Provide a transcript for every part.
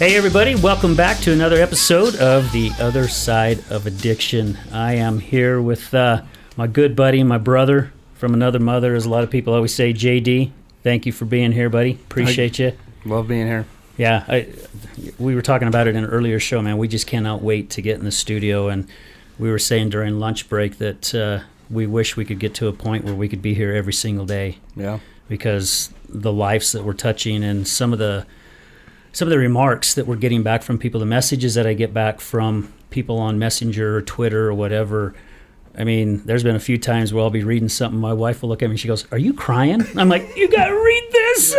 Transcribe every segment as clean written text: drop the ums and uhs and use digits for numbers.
Hey everybody, welcome back to another episode of The Other Side of Addiction. I am here with my good buddy, my brother from another mother, as a lot of people always say, JD. Thank you for being here, buddy. Appreciate you. Love being here. Yeah, we were talking about it in an earlier show, man. We just cannot wait to get in the studio, and we were saying during lunch break that we wish we could get to a point where we could be here every single day. Yeah. Because the lives that we're touching and some of the remarks that we're getting back from people, the messages that I get back from people on Messenger or Twitter or whatever. I mean, there's been a few times where I'll be reading something. My wife will look at me and she goes, "Are you crying?" I'm like, "You got to read this."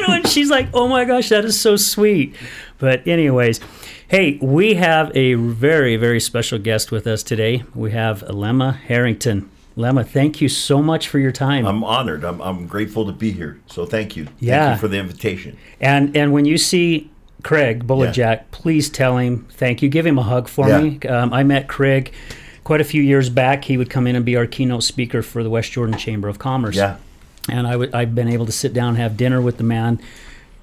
And she's like, "Oh my gosh, that is so sweet." But anyways, hey, we have a very, very special guest with us today. We have Alema Harrington. Alema, thank you so much for your time. I'm honored. I'm grateful to be here. So thank you. Yeah. Thank you for the invitation. And when you see Craig Bulletjack, please tell him thank you. Give him a hug for me. I met Craig quite a few years back. He would come in and be our keynote speaker for the West Jordan Chamber of Commerce. Yeah. And I've been able to sit down and have dinner with the man.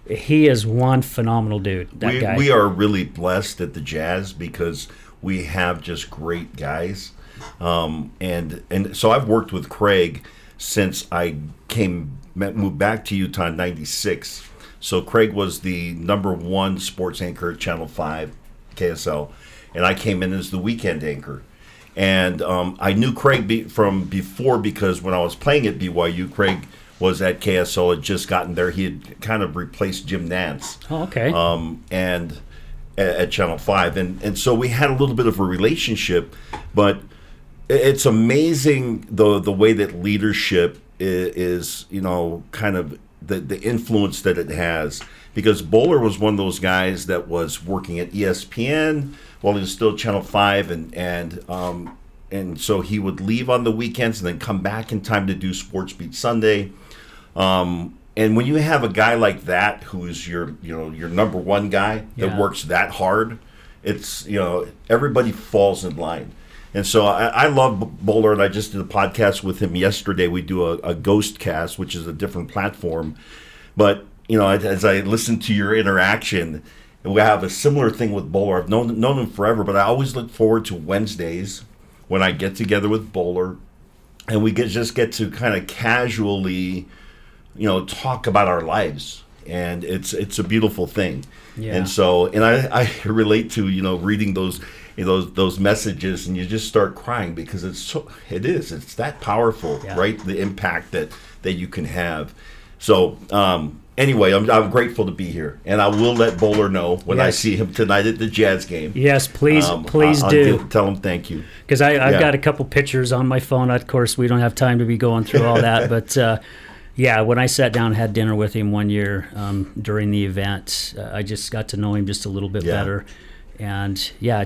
He is one phenomenal dude, that guy. We are really blessed at the Jazz because we have just great guys. And so I've worked with Craig since I moved back to Utah in 96. So Craig was the #1 sports anchor at Channel 5, KSL, and I came in as the weekend anchor. And I knew Craig from before because when I was playing at BYU, Craig was at KSL, had just gotten there. He had kind of replaced Jim Nantz. Oh, okay. And at Channel 5. And so we had a little bit of a relationship, but it's amazing the way that leadership is, kind of the influence that it has. Because Bowler was one of those guys that was working at ESPN while he was still Channel 5, and so he would leave on the weekends and then come back in time to do Sports Beat Sunday. And when you have a guy like that who is your #1 guy that works that hard, it's everybody falls in line. And so I love Bowler, and I just did a podcast with him yesterday. We do a ghost cast, which is a different platform. But, as I listen to your interaction, we have a similar thing with Bowler. I've known him forever, but I always look forward to Wednesdays when I get together with Bowler, and we just get to kind of casually, talk about our lives. And it's a beautiful thing. Yeah. And so, and I relate to, reading those messages, and you just start crying because it's that powerful, right? The impact that you can have. So anyway, I'm grateful to be here, and I will let Bowler know when I see him tonight at the Jazz game. Yes, please do. Tell him thank you. Because I've got a couple pictures on my phone. Of course, we don't have time to be going through all that, but when I sat down and had dinner with him one year during the event, I just got to know him just a little bit better. And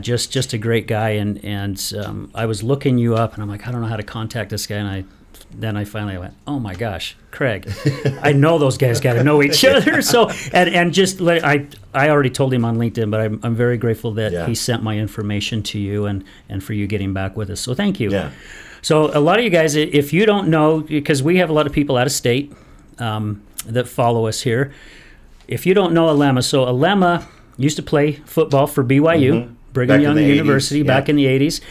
just a great guy. And I was looking you up, and I'm like, I don't know how to contact this guy. And then I finally went, oh my gosh, Craig, I know those guys got to know each other. So I already told him on LinkedIn, but I'm very grateful that he sent my information to you and for you getting back with us. So thank you. Yeah. So a lot of you guys, if you don't know, because we have a lot of people out of state that follow us here. If you don't know Alema, so Alema used to play football for BYU, Brigham Young University, back in the 80s.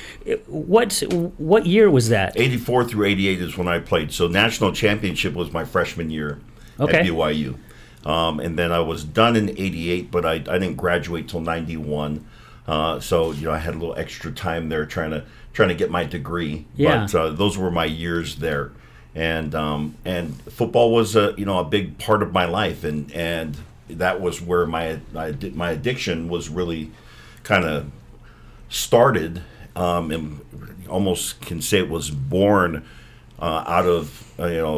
What year was that? 84 through 88 is when I played. So national championship was my freshman year at BYU. And then I was done in 88, but I didn't graduate till 91. So I had a little extra time there trying to get my degree. Yeah. But those were my years there. And football was a big part of my life, and that was where my addiction was really kind of started, and almost can say it was born out of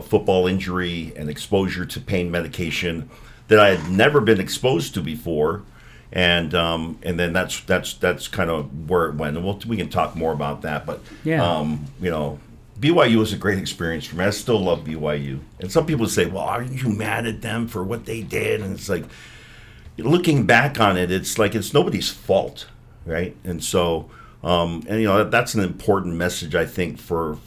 football injury and exposure to pain medication that I had never been exposed to before, and then that's kind of where it went, and we can talk more about that, but BYU was a great experience for me. I still love BYU. And some people say, well, aren't you mad at them for what they did? And it's like, looking back on it, it's like it's nobody's fault, right? And so, that's an important message, I think, for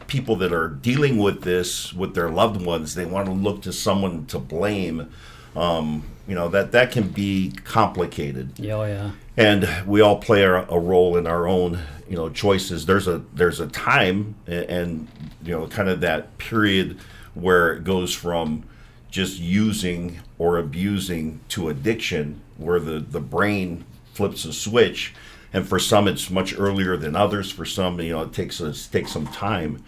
people that are dealing with this with their loved ones. They want to look to someone to blame That can be complicated. Yeah, oh, yeah. And we all play a role in our own, choices. There's a time and kind of that period where it goes from just using or abusing to addiction, where the brain flips a switch. And for some, it's much earlier than others. For some, it takes some time.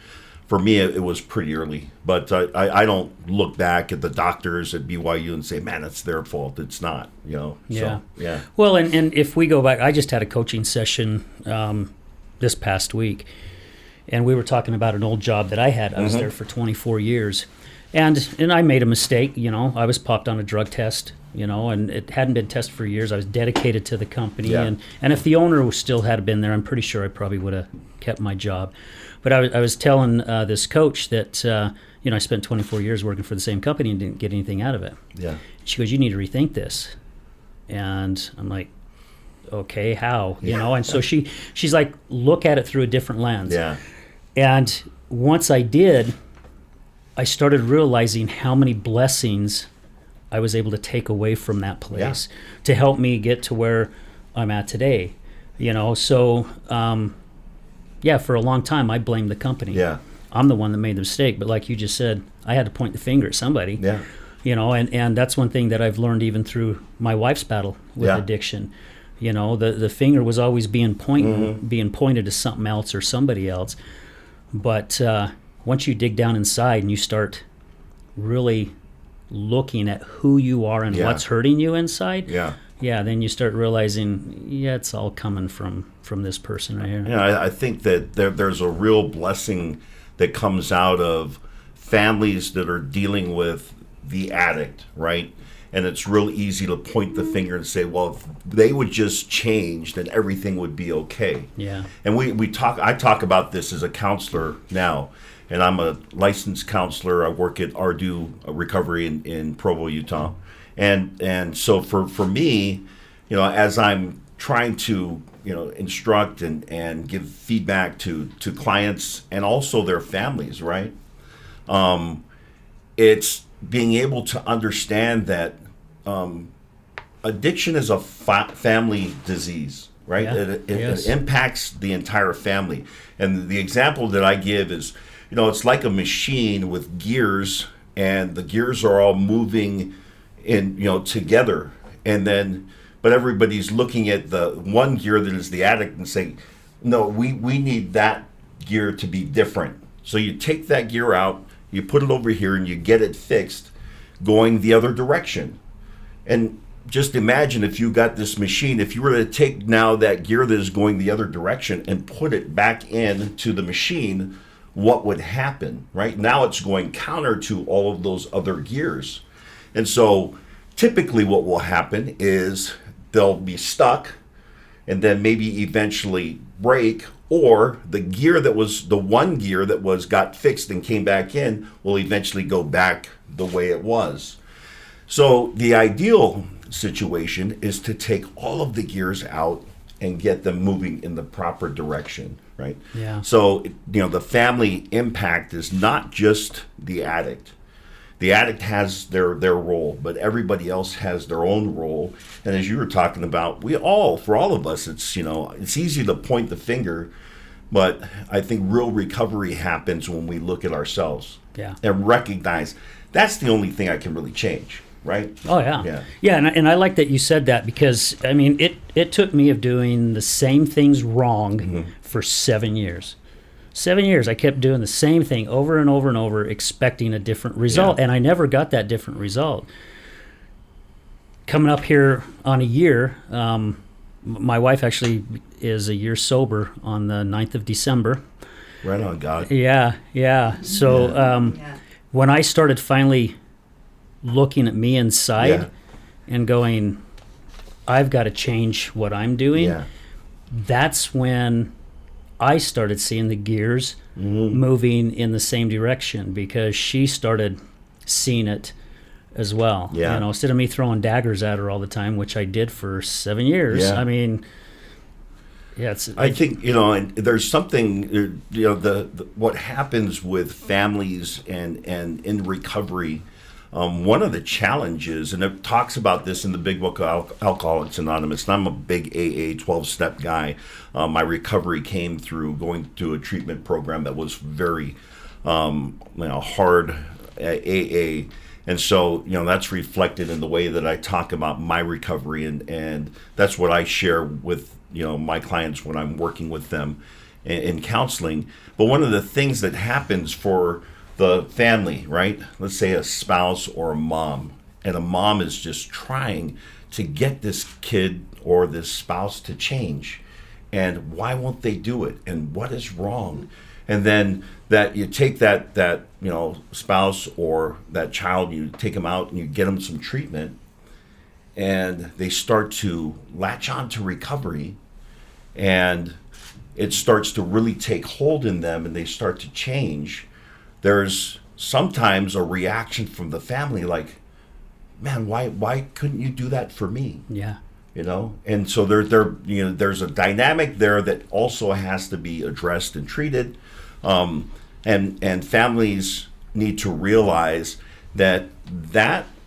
For me, it was pretty early. But I don't look back at the doctors at BYU and say, man, it's their fault. It's not, Yeah. So, yeah. Well, and if we go back, I just had a coaching session this past week, and we were talking about an old job that I had. I was there for 24 years, and I made a mistake. I was popped on a drug test. And it hadn't been tested for years. I was dedicated to the company, Yeah. and if the owner still had been there, I'm pretty sure I probably would have kept my job. But I was telling this coach that I spent 24 years working for the same company and didn't get anything out of it. Yeah. She goes, "You need to rethink this," and I'm like, "Okay, how?" And so she's like, "Look at it through a different lens." Yeah. And once I did, I started realizing how many blessings I was able to take away from that place to help me get to where I'm at today. So for a long time I blamed the company. Yeah. I'm the one that made the mistake, but like you just said, I had to point the finger at somebody. Yeah. And that's one thing that I've learned even through my wife's battle with addiction. The finger was always being pointed to something else or somebody else. But once you dig down inside and you start really looking at who you are and what's hurting you inside, then you start realizing, it's all coming from this person right here. I think that there's a real blessing that comes out of families that are dealing with the addict, right? And it's real easy to point the finger and say, well, if they would just change, then everything would be okay. Yeah. And I talk about this as a counselor now, and I'm a licensed counselor. I work at Ardu Recovery in Provo, Utah. And so for me, as I'm trying to, instruct and give feedback to clients and also their families, right? It's being able to understand that addiction is a family disease, right? Yeah. It impacts the entire family. And the example that I give is, it's like a machine with gears, and the gears are all moving in, together. But everybody's looking at the one gear that is the addict and saying, no, we need that gear to be different. So you take that gear out, you put it over here, and you get it fixed going the other direction. And just imagine if you got this machine, if you were to take now that gear that is going the other direction and put it back into the machine, what would happen, right? Now it's going counter to all of those other gears. And so typically what will happen is they'll be stuck and then maybe eventually break, or the one gear that got fixed and came back in will eventually go back the way it was. So the ideal situation is to take all of the gears out and get them moving in the proper direction, right? Yeah. So, the family impact is not just the addict. The addict has their role, but everybody else has their own role. And as you were talking about, for all of us, it's easy to point the finger, but I think real recovery happens when we look at ourselves and recognize that's the only thing I can really change, right? Oh, yeah. And I like that you said that, because, it took me of doing the same things wrong for 7 years. 7 years I kept doing the same thing over and over and over, expecting a different result, and I never got that different result. Coming up here on a year, my wife actually is a year sober on the 9th of December. Right on, God. Yeah. So when I started finally looking at me inside and going, I've got to change what I'm doing, that's when I started seeing the gears moving in the same direction, because she started seeing it as well. Instead of me throwing daggers at her all the time, which I did for 7 years. I think and there's something what happens with families and in recovery. one of the challenges, and it talks about this in the big book of Alcoholics Anonymous, and I'm a big AA 12-step guy. My recovery came through going to a treatment program that was very hard AA. And so, that's reflected in the way that I talk about my recovery, and that's what I share with, my clients when I'm working with them in counseling. But one of the things that happens for the family, right? Let's say a spouse or a mom, and a mom is just trying to get this kid or this spouse to change. And why won't they do it? And what is wrong? And then that you take that spouse or that child, you take them out and you get them some treatment, and they start to latch on to recovery, and it starts to really take hold in them, and they start to change. There's sometimes a reaction from the family like, man, why couldn't you do that for me? Yeah. And so there's a dynamic there that also has to be addressed and treated. And families need to realize that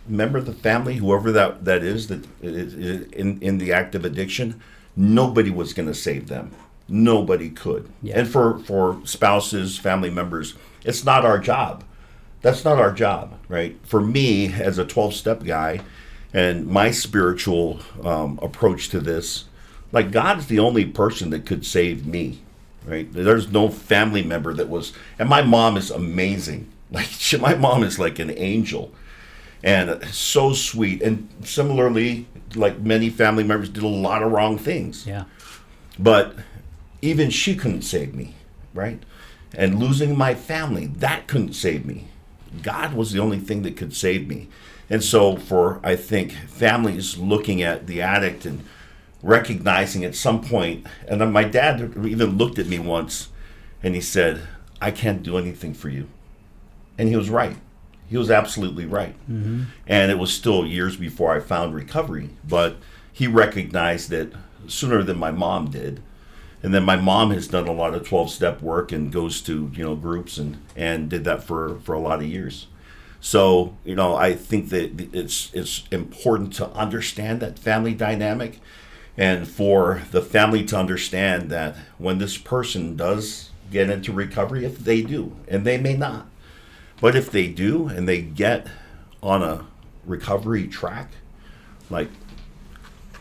member of the family, whoever that is that in the act of addiction, nobody was going to save them. Nobody could. Yeah. And for spouses, family members, it's not our job. That's not our job, right? For me, as a 12-step guy, and my spiritual approach to this, like, God's the only person that could save me, right? There's no family member that was, and my mom is amazing. Like, my mom is like an angel, and so sweet. And similarly, like many family members, did a lot of wrong things. Yeah. But even she couldn't save me, right? And losing my family, that couldn't save me. God was the only thing that could save me. And so for, I think, families looking at the addict and recognizing at some point, and then my dad even looked at me once and he said, I can't do anything for you. And he was right. He was absolutely right. Mm-hmm. And it was still years before I found recovery, but he recognized it sooner than my mom did. And then my mom has done a lot of 12-step work and goes to, groups and did that for a lot of years. So, I think that it's important to understand that family dynamic, and for the family to understand that when this person does get into recovery, if they do, and they may not, but if they do and they get on a recovery track, like,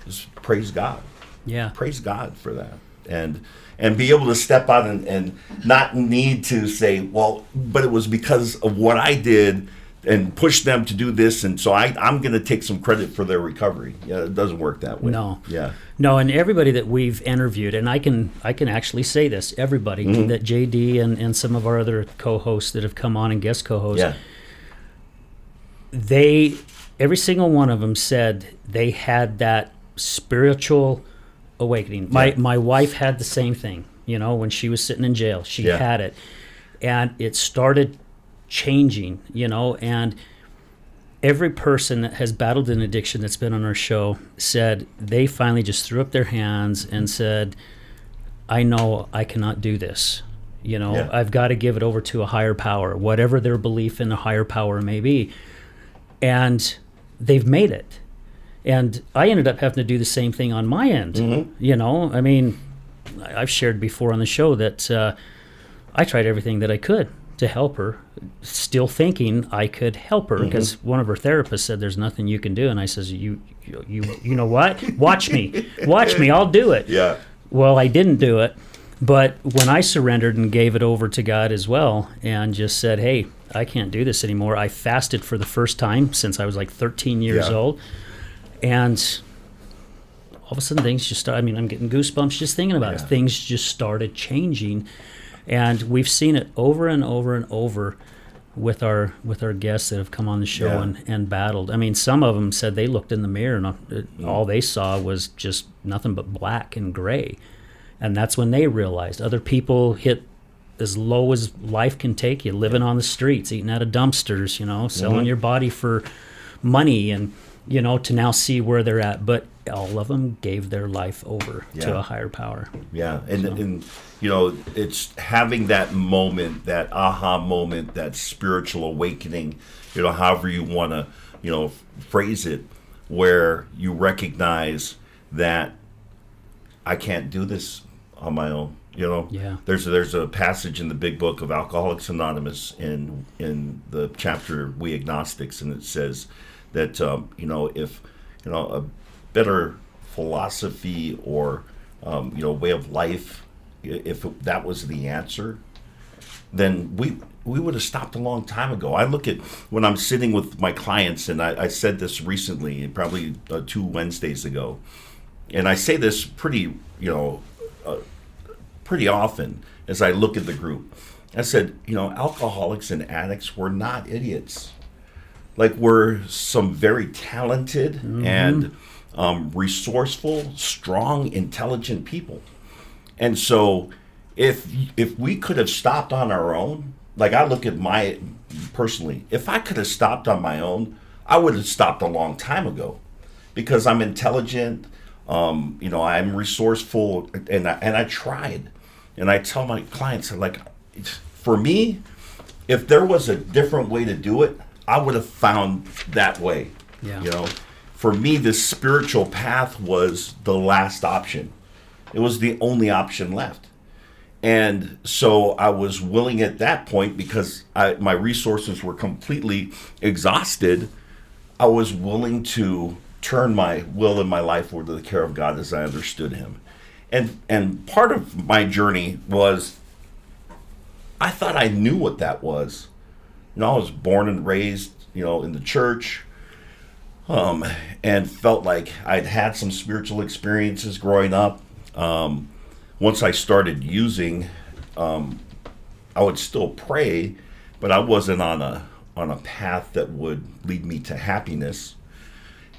just praise God. Yeah. Praise God for that. And be able to step out and not need to say, well, but it was because of what I did and push them to do this, and so I'm going to take some credit for their recovery. Yeah, it doesn't work that way. No. Yeah. No, and everybody that we've interviewed, and I can actually say this, everybody, mm-hmm. that JD and some of our other co-hosts that have come on and guest co-hosts, yeah. Every single one of them said they had that spiritual awakening. My wife had the same thing, when she was sitting in jail. She had it. And it started changing, and every person that has battled an addiction that's been on our show said they finally just threw up their hands and said, I know I cannot do this. I've got to give it over to a higher power, whatever their belief in a higher power may be. And they've made it. And I ended up having to do the same thing on my end. Mm-hmm. I've shared before on the show that I tried everything that I could to help her, still thinking I could help her, because mm-hmm. one of her therapists said, there's nothing you can do. And I says, you know what? Watch me, I'll do it. Yeah. Well, I didn't do it. But when I surrendered and gave it over to God as well, and just said, hey, I can't do this anymore. I fasted for the first time since I was like 13 years old. And all of a sudden things just started, I'm getting goosebumps just thinking about it. Things just started changing. And we've seen it over and over and over with our guests that have come on the show and battled. Some of them said they looked in the mirror and all they saw was just nothing but black and gray. And that's when they realized. Other people hit as low as life can take you, living on the streets, eating out of dumpsters, selling your body for money, and to now see where they're at. But all of them gave their life over to a higher power. Yeah, and it's having that moment, that aha moment, that spiritual awakening, however you want to, phrase it, where you recognize that I can't do this on my own. There's a passage in the big book of Alcoholics Anonymous in the chapter We Agnostics, and it says that if a better philosophy or way of life, if that was the answer, then we would have stopped a long time ago. I look at when I'm sitting with my clients, and I said this recently, probably 2 Wednesdays ago, and I say this pretty often as I look at the group. I said, alcoholics and addicts, we're not idiots. Like, we're some very talented and resourceful, strong, intelligent people. And so if we could have stopped on our own, like I look at personally, if I could have stopped on my own, I would have stopped a long time ago, because I'm intelligent, I'm resourceful, and I tried. And I tell my clients, like, for me, if there was a different way to do it, I would have found that way. Yeah. For me, this spiritual path was the last option. It was the only option left. And so I was willing at that point, because my resources were completely exhausted, I was willing to turn my will and my life over to the care of God as I understood him. And part of my journey was, I thought I knew what that was. I was born and raised, in the church, and felt like I'd had some spiritual experiences growing up. Once I started using, I would still pray, but I wasn't on a path that would lead me to happiness.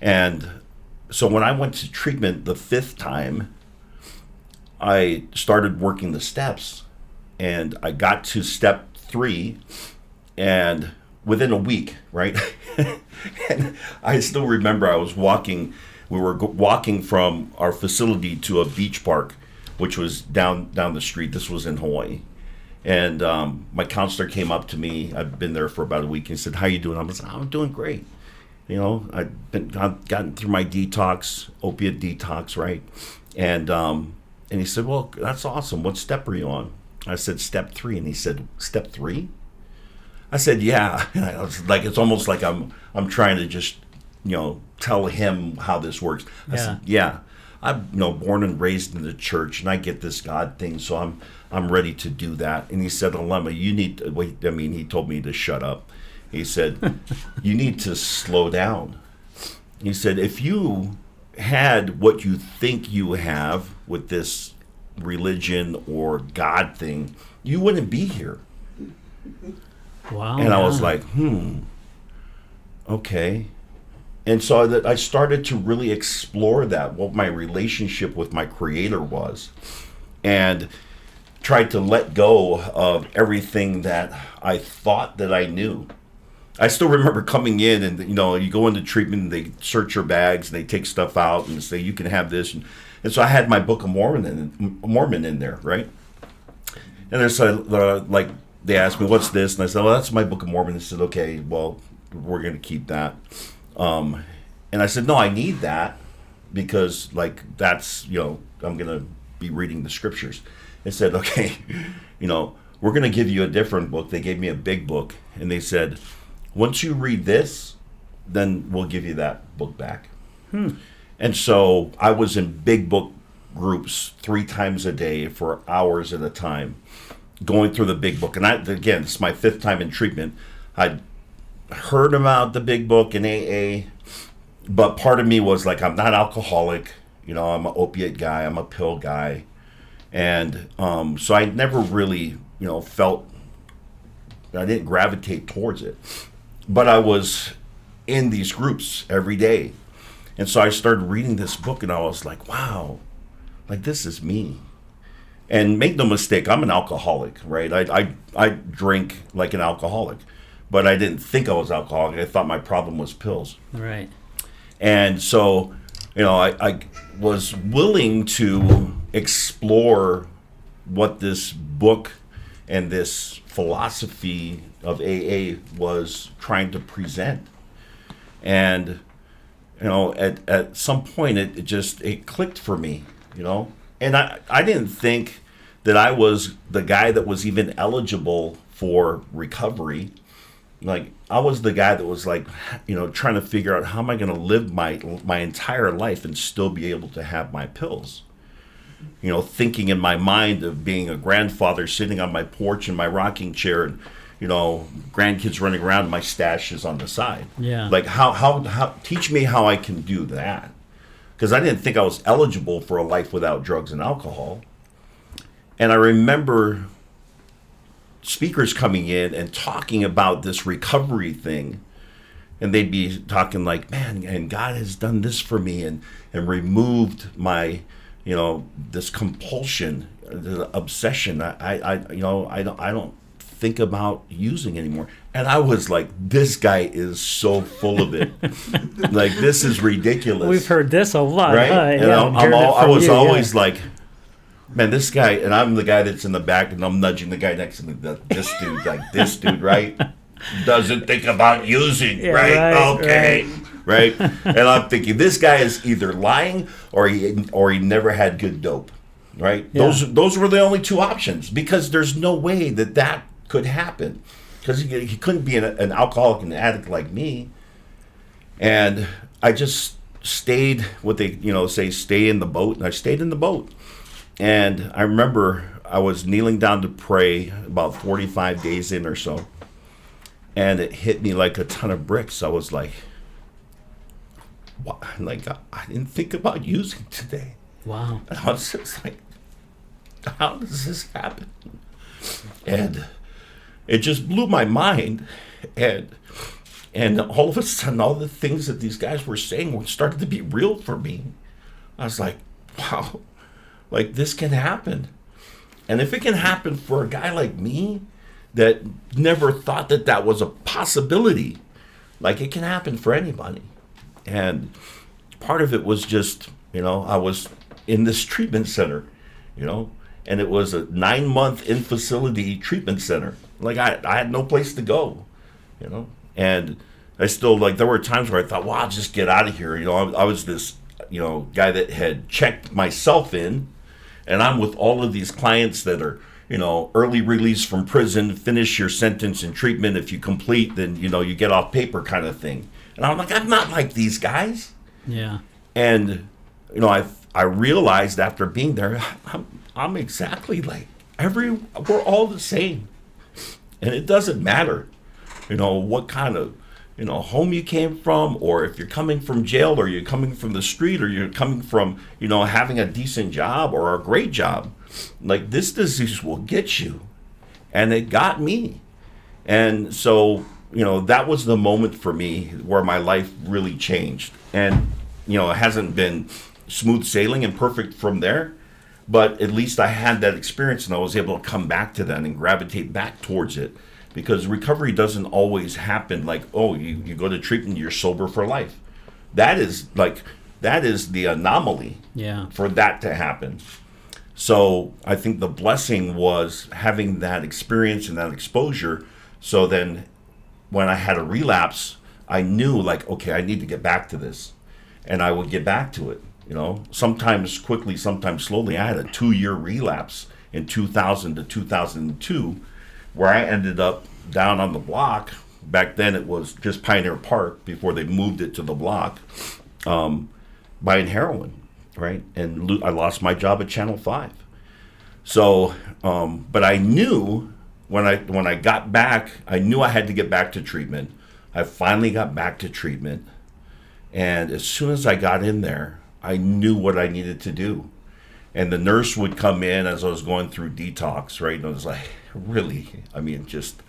And so when I went to treatment the 5th time, I started working the steps, and I got to step 3, and within a week, right? And I still remember I was walking, we were walking from our facility to a beach park, which was down the street. This was in Hawaii. And my counselor came up to me. I'd been there for about a week, and said, "How you doing?" I was like, "I'm doing great. I've gotten through my detox, opiate detox, right?" And he said, "Well, that's awesome. What step are you on?" I said, "Step 3." And he said, "Step 3?" I said, "Yeah." And I was like, it's almost like I'm trying to just, tell him how this works. I said, "Yeah, I'm born and raised in the church, and I get this God thing, so I'm ready to do that." And he said, "Alema, you need to wait." He told me to shut up. He said, "You need to slow down." He said, "If you had what you think you have with this religion or God thing, you wouldn't be here." Wow. And I was like, okay. And so I started to really explore that, what my relationship with my Creator was, and tried to let go of everything that I thought that I knew. I still remember coming in, and you go into treatment, and they search your bags, and they take stuff out and say, "You can have this." And so I had my Book of Mormon in there, right? And there's like, they asked me, "What's this?" And I said, "Well, that's my Book of Mormon." They said, "Okay, well, we're going to keep that." And I said, "No, I need that, because that's, I'm going to be reading the scriptures." They said, "Okay, we're going to give you a different book." They gave me a big book, and they said, "Once you read this, then we'll give you that book back." And so I was in big book groups 3 times a day for hours at a time, going through the big book. And again, it's my 5th time in treatment. I'd heard about the big book in AA, but part of me was like, I'm not alcoholic. I'm an opiate guy. I'm a pill guy. And so I never really, felt, I didn't gravitate towards it. But I was in these groups every day. And so I started reading this book, and I was like, wow, this is me. And make no mistake, I'm an alcoholic, right? I drink like an alcoholic, but I didn't think I was alcoholic. I thought my problem was pills. Right. And so, I was willing to explore what this book and this philosophy of AA was trying to present. And, at some point it clicked for me, and I didn't think that I was the guy that was even eligible for recovery. Like, I was the guy that was like, trying to figure out, how am I going to live my entire life and still be able to have my pills? Thinking in my mind of being a grandfather sitting on my porch in my rocking chair, and grandkids running around, and my stash is on the side. Yeah. Like, how teach me how I can do that, because I didn't think I was eligible for a life without drugs and alcohol. And I remember speakers coming in and talking about this recovery thing, and they'd be talking like, man, and God has done this for me, and removed my, this compulsion, the obsession. I don't think about using anymore. And I was like, this guy is so full of it. Like, this is ridiculous. We've heard this a lot, right? Huh? And Yeah, I was always like, man, this guy, and I'm the guy that's in the back, and I'm nudging the guy next to me. This dude, right? Doesn't think about using, right? Okay, right? And I'm thinking, this guy is either lying or he never had good dope, right? Yeah. Those were the only two options, because there's no way that could happen, because he couldn't be an alcoholic and addict like me. And I just stayed, what they say, stay in the boat, and I stayed in the boat. And I remember I was kneeling down to pray about 45 days in or so, and it hit me like a ton of bricks. I was like, what? Like, I didn't think about using today. Wow. And I was just like, how does this happen? And it just blew my mind. And all of a sudden, all the things that these guys were saying started to be real for me. I was like, wow. Like, this can happen. And if it can happen for a guy like me that never thought that was a possibility, like, it can happen for anybody. And part of it was just, I was in this treatment center, and it was a 9-month in-facility treatment center. Like, I had no place to go, and I still, like, there were times where I thought, well, I'll just get out of here. I was this, guy that had checked myself in, and I'm with all of these clients that are, early release from prison, finish your sentence in treatment. If you complete, then, you get off paper kind of thing. And I'm like, I'm not like these guys. Yeah. And, I realized after being there, I'm exactly like we're all the same. And it doesn't matter, what kind of, home you came from, or if you're coming from jail, or you're coming from the street, or you're coming from, having a decent job or a great job. Like, this disease will get you. And it got me. And so, that was the moment for me where my life really changed. And, it hasn't been smooth sailing and perfect from there, but at least I had that experience, and I was able to come back to that and gravitate back towards it. Because recovery doesn't always happen like, oh, you go to treatment, you're sober for life. That is the anomaly. Yeah. For that to happen. So I think the blessing was having that experience and that exposure. So then when I had a relapse, I knew, like, okay, I need to get back to this. And I would get back to it, sometimes quickly, sometimes slowly. I had a 2-year relapse in 2000 to 2002, where I ended up down on the block. Back then it was just Pioneer Park before they moved it to the block, buying heroin, right? And I lost my job at Channel 5. So, but I knew when I got back, I knew I had to get back to treatment. I finally got back to treatment. And as soon as I got in there, I knew what I needed to do. And the nurse would come in as I was going through detox, right? And I was like, really? Just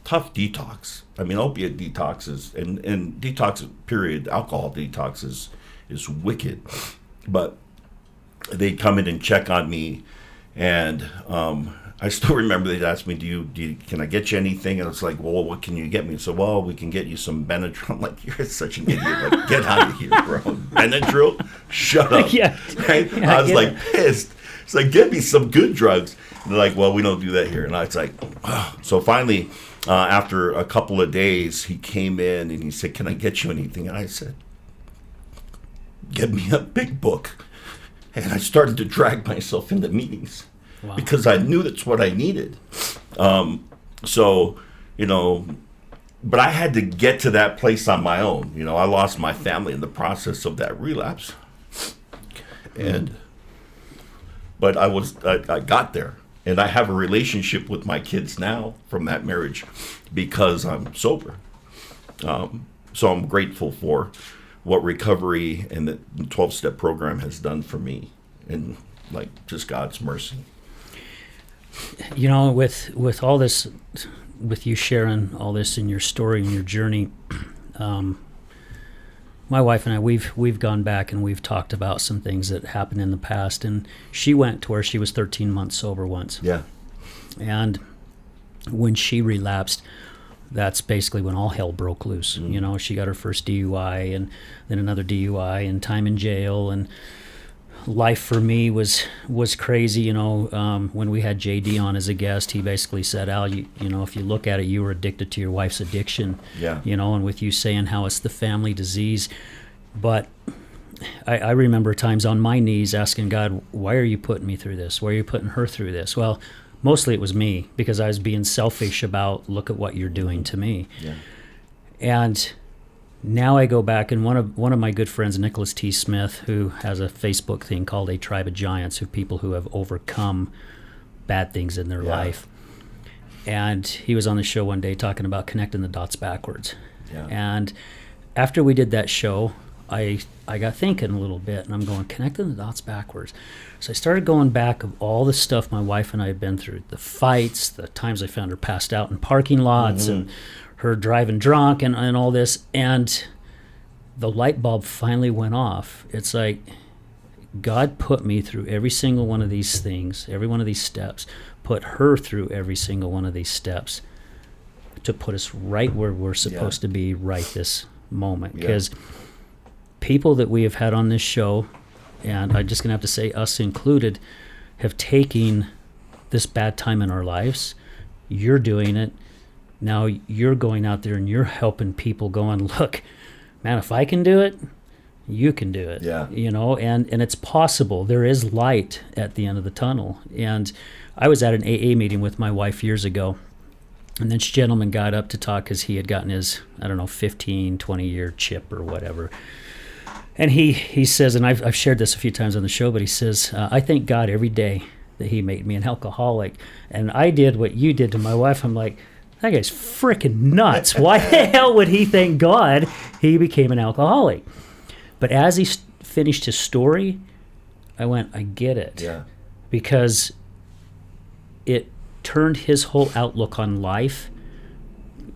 tough detox. Opiate detox and detox, period, alcohol detox is wicked. But they'd come in and check on me. And I still remember they'd ask me, can I get you anything? And it's like, well, what can you get me? So, well, we can get you some Benadryl. I'm like, you're such an idiot. Like, get out of here, bro. Benadryl? Shut up. Yeah. Right? Yeah, I was like pissed. It's like, get me some good drugs. And they're like, well, we don't do that here. And I was like, oh. So finally, after a couple of days, he came in and he said, can I get you anything? And I said, get me a big book. And I started to drag myself into meetings. Wow. Because I knew that's what I needed. So, but I had to get to that place on my own. I lost my family in the process of that relapse. But I got there. And I have a relationship with my kids now from that marriage because I'm sober. So I'm grateful for what recovery and the 12-step program has done for me, and like just God's mercy. With all this, with you sharing all this in your story and your journey, my wife and I, we've gone back and we've talked about some things that happened in the past, and she went to where she was 13 months sober once. Yeah. And when she relapsed, that's basically when all hell broke loose. Mm-hmm. She got her first DUI and then another DUI and time in jail, and life for me was crazy. When we had JD on as a guest, he basically said, Al, if you look at it, you were addicted to your wife's addiction. Yeah. And with you saying how it's the family disease. But I remember times on my knees asking God, why are you putting me through this? Why are you putting her through this? Well, mostly it was me, because I was being selfish about, look at what you're doing to me. Yeah. And now I go back, and one of my good friends, Nicholas T. Smith, who has a Facebook thing called A Tribe of Giants, who people who have overcome bad things in their life. And he was on the show one day talking about connecting the dots backwards. Yeah. And after we did that show, I got thinking a little bit, and I'm going, connecting the dots backwards. So I started going back of all the stuff my wife and I had been through, the fights, the times I found her passed out in parking lots, mm-hmm. and her driving drunk and all this, and the light bulb finally went off. It's like God put me through every single one of these things, every one of these steps, put her through every single one of these steps to put us right where we're supposed to be right this moment. Because people that we have had on this show, and I'm just going to have to say us included, have taken this bad time in our lives. You're doing it. Now you're going out there and you're helping people going, look, man, if I can do it, you can do it. Yeah. And it's possible. There is light at the end of the tunnel. And I was at an AA meeting with my wife years ago, and this gentleman got up to talk because he had gotten his, 15, 20-year chip or whatever. And he says, and I've shared this a few times on the show, but he says, I thank God every day that he made me an alcoholic. And I did what you did to my wife. I'm like, that guy's freaking nuts. Why the hell would he thank God he became an alcoholic? But as he finished his story, I went, I get it. Yeah. Because it turned his whole outlook on life.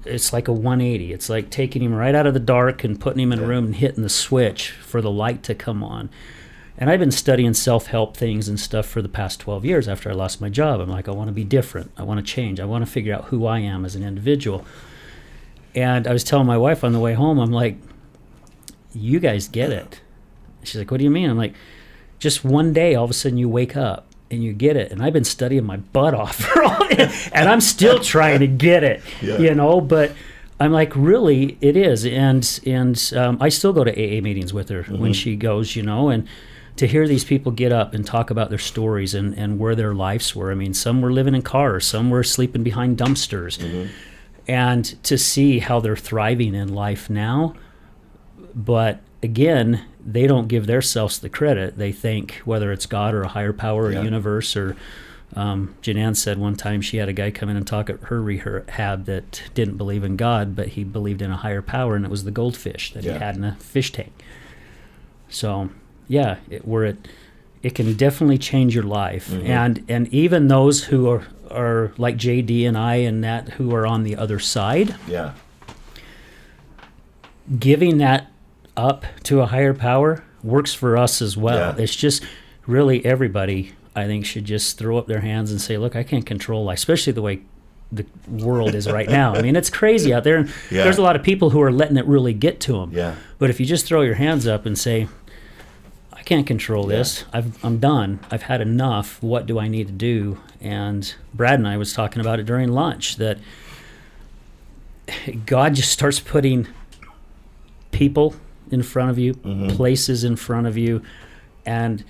It's like a 180. It's like taking him right out of the dark and putting him in a room and hitting the switch for the light to come on. And I've been studying self-help things and stuff for the past 12 years after I lost my job. I'm like, I want to be different. I want to change. I want to figure out who I am as an individual. And I was telling my wife on the way home, I'm like, you guys get it. She's like, what do you mean? I'm like, just one day, all of a sudden you wake up and you get it. And I've been studying my butt off for all this, and I'm still trying to get it, but I'm like, really, it is. And I still go to AA meetings with her when she goes, and to hear these people get up and talk about their stories and where their lives were. I mean, some were living in cars, some were sleeping behind dumpsters. Mm-hmm. And to see how they're thriving in life now. But again, they don't give themselves the credit. They think whether it's God or a higher power or universe, or Janann said one time she had a guy come in and talk at her rehab that didn't believe in God, but he believed in a higher power, and it was the goldfish that he had in a fish tank. So it can definitely change your life. Mm-hmm. And even those who are like JD and I and that, who are on the other side, giving that up to a higher power works for us as well. It's just really everybody I think, should just throw up their hands and say, look, I can't control life, especially the way the world is right now. I mean, it's crazy out there. And there's a lot of people who are letting it really get to them. Yeah. But if you just throw your hands up and say, I can't control this. I'm done. I've had enough. What do I need to do? And Brad and I was talking about it during lunch, that God just starts putting people in front of you, places in front of you. And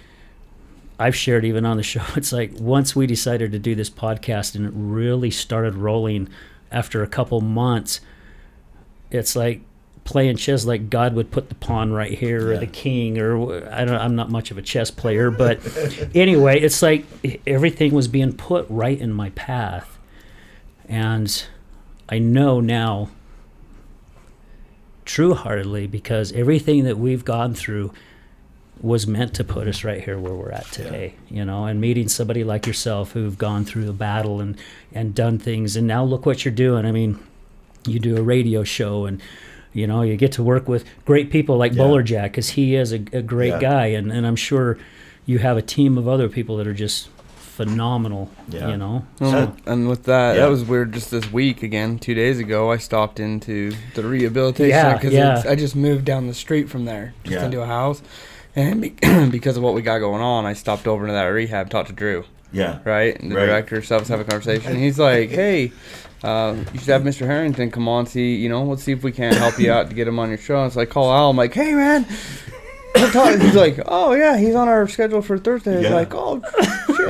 I've shared even on the show, it's like once we decided to do this podcast and it really started rolling after a couple months, it's like playing chess, like God would put the pawn right here or the king, or I'm not much of a chess player, but anyway, it's like everything was being put right in my path. And I know now true-heartedly, because everything that we've gone through was meant to put us right here where we're at today, and meeting somebody like yourself who've gone through the battle and done things, and now look what you're doing. I mean, you do a radio show, and you get to work with great people like Bowler Jack, because he is a great guy, and I'm sure you have a team of other people that are just phenomenal, And with that, that was weird. Just this week, again, 2 days ago, I stopped into the rehabilitation because I just moved down the street from there, just into a house. And because of what we got going on, I stopped over into that rehab, talked to Drew. Yeah. Right? And the director stuff was having a conversation. He's like, hey, you should have Mr. Harrington come on, see, let's see if we can't help you out to get him on your show. And so I call Al. I'm like, hey, man. He's like, oh, yeah, he's on our schedule for Thursday. I was like, oh, shit.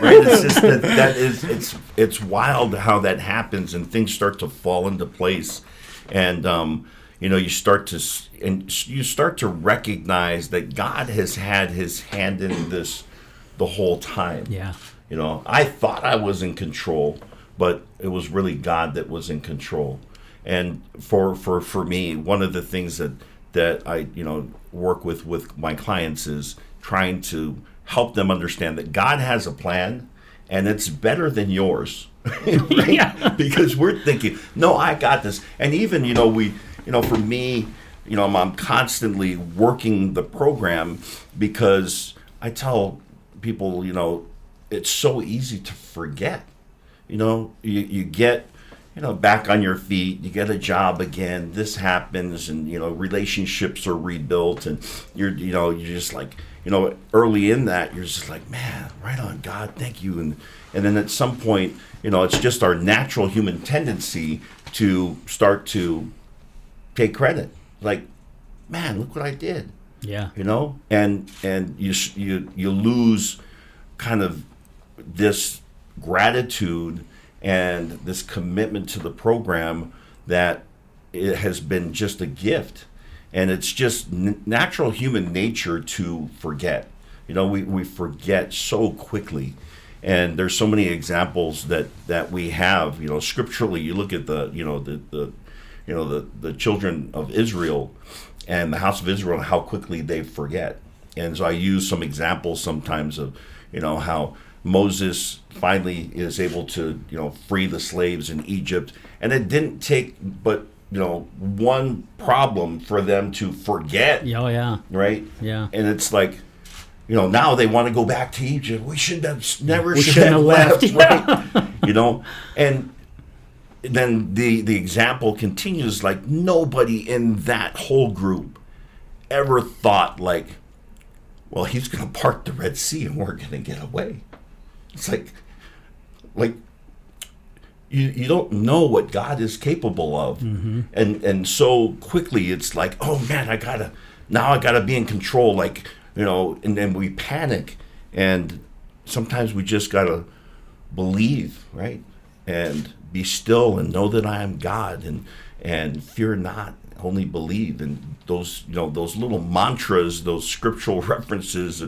Right? It's just it's wild how that happens and things start to fall into place. And, you start to recognize that God has had his hand in this the whole time. Yeah. I thought I was in control, but it was really God that was in control. And for me, one of the things that I work with my clients is trying to help them understand that God has a plan and it's better than yours. Right? Yeah. Because we're thinking, no, I got this. And even, for me, I'm constantly working the program because I tell people, it's so easy to forget. You get, back on your feet, you get a job again, this happens, and, relationships are rebuilt, and you're just like, early in that, you're just like, man, right on, God, thank you. And then at some point, it's just our natural human tendency to start to take credit. Like, man, look what I did. Yeah. And you lose kind of this gratitude and this commitment to the program that it has been just a gift. And it's just natural human nature to forget. We forget so quickly. And there's so many examples that we have, scripturally. You look at the children of Israel and the house of Israel, and how quickly they forget. And so I use some examples sometimes of, how Moses finally is able to, free the slaves in Egypt. And it didn't take but, one problem for them to forget. Oh, yeah. Right? Yeah. And it's like, now they want to go back to Egypt. We should have never have left. Right? And then the example continues, like nobody in that whole group ever thought like, well, he's going to part the Red Sea and we're going to get away. It's like you don't know what God is capable of. Mm-hmm. And so quickly it's like, oh man, I gotta be in control. Like, and then we panic, and sometimes we just gotta believe, right? And be still and know that I am God, and fear not, only believe. And those little mantras, those scriptural references,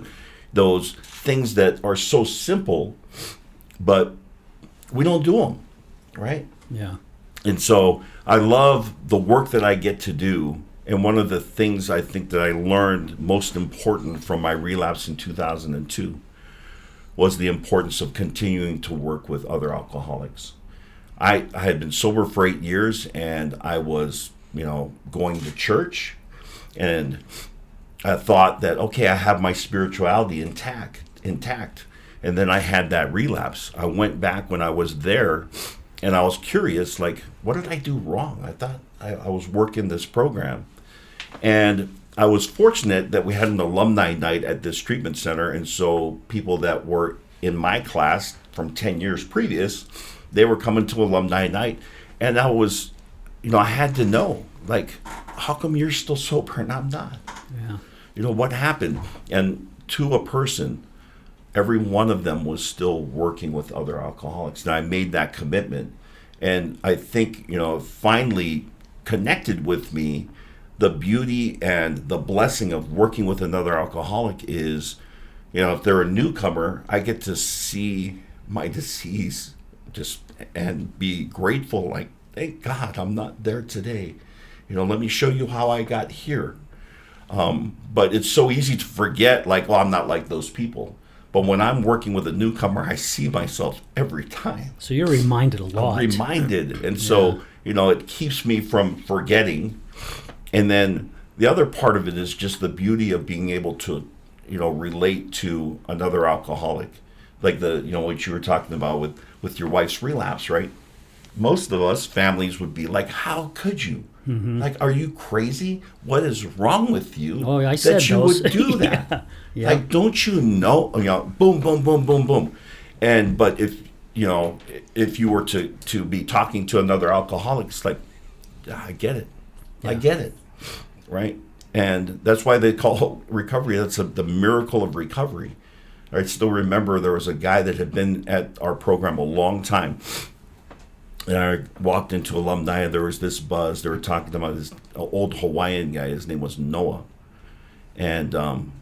those things that are so simple, but we don't do them, right? Yeah. And so I love the work that I get to do. And one of the things I think that I learned most important from my relapse in 2002 was the importance of continuing to work with other alcoholics. I had been sober for 8 years, and I was, going to church, and I thought that, okay, I have my spirituality intact. And then I had that relapse. I went back when I was there, and I was curious, like, what did I do wrong? I thought I was working this program. And I was fortunate that we had an alumni night at this treatment center, and so people that were in my class from 10 years previous, they were coming to alumni night, and I was, I had to know, like, how come you're still sober and I'm not? Yeah. What happened? And to a person, every one of them was still working with other alcoholics, and I made that commitment. And I think, finally connected with me, the beauty and the blessing of working with another alcoholic is, if they're a newcomer, I get to see my disease and be grateful, like, thank God I'm not there today. Let me show you how I got here. But it's so easy to forget, like, well, I'm not like those people. But when I'm working with a newcomer, I see myself every time. So you're reminded a lot. I'm reminded. And so, it keeps me from forgetting. And then the other part of it is just the beauty of being able to, relate to another alcoholic. Like what you were talking about with your wife's relapse, right? Most of us, families, would be like, how could you? Mm-hmm. Like, are you crazy? What is wrong with you that you would do that? Yeah. Like, don't you know? Boom, boom, boom, boom, boom. But if you were to be talking to another alcoholic, it's like, I get it. Yeah. I get it. Right? And that's why they call recovery, that's the miracle of recovery. I still remember there was a guy that had been at our program a long time. And I walked into alumni, and there was this buzz. They were talking about this old Hawaiian guy. His name was Noah. And, I'm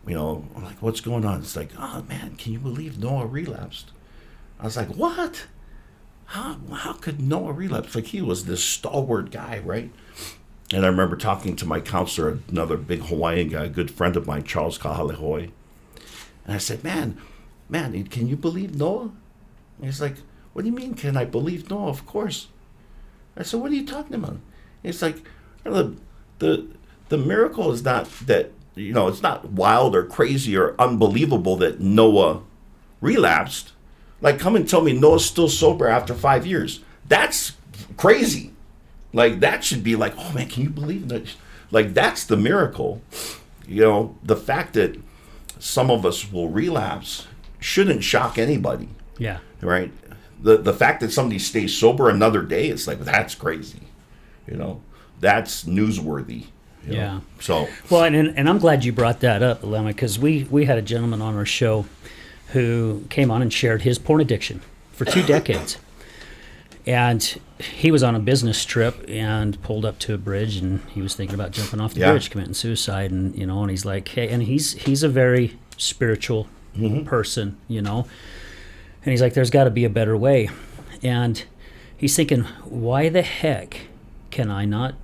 like, what's going on? It's like, oh, man, can you believe Noah relapsed? I was like, what? How could Noah relapse? Like, he was this stalwart guy, right? And I remember talking to my counselor, another big Hawaiian guy, a good friend of mine, Charles Kahalehoi. And I said, man, can you believe Noah? And he's like, what do you mean, can I believe Noah? Of course. I said, what are you talking about? It's like, the miracle is not that, it's not wild or crazy or unbelievable that Noah relapsed. Like, come and tell me Noah's still sober after 5 years. That's crazy. Like, that should be like, oh man, can you believe that? Like, that's the miracle. The fact that some of us will relapse shouldn't shock anybody. Yeah. Right? The fact that somebody stays sober another day, it's like, that's crazy. That's newsworthy. Yeah. So. Well, and I'm glad you brought that up, Alema, because we had a gentleman on our show who came on and shared his porn addiction for 2 decades. And he was on a business trip and pulled up to a bridge, and he was thinking about jumping off the bridge, committing suicide, and and he's like, hey, and he's a very spiritual person, and he's like, there's got to be a better way, and he's thinking, why the heck can I not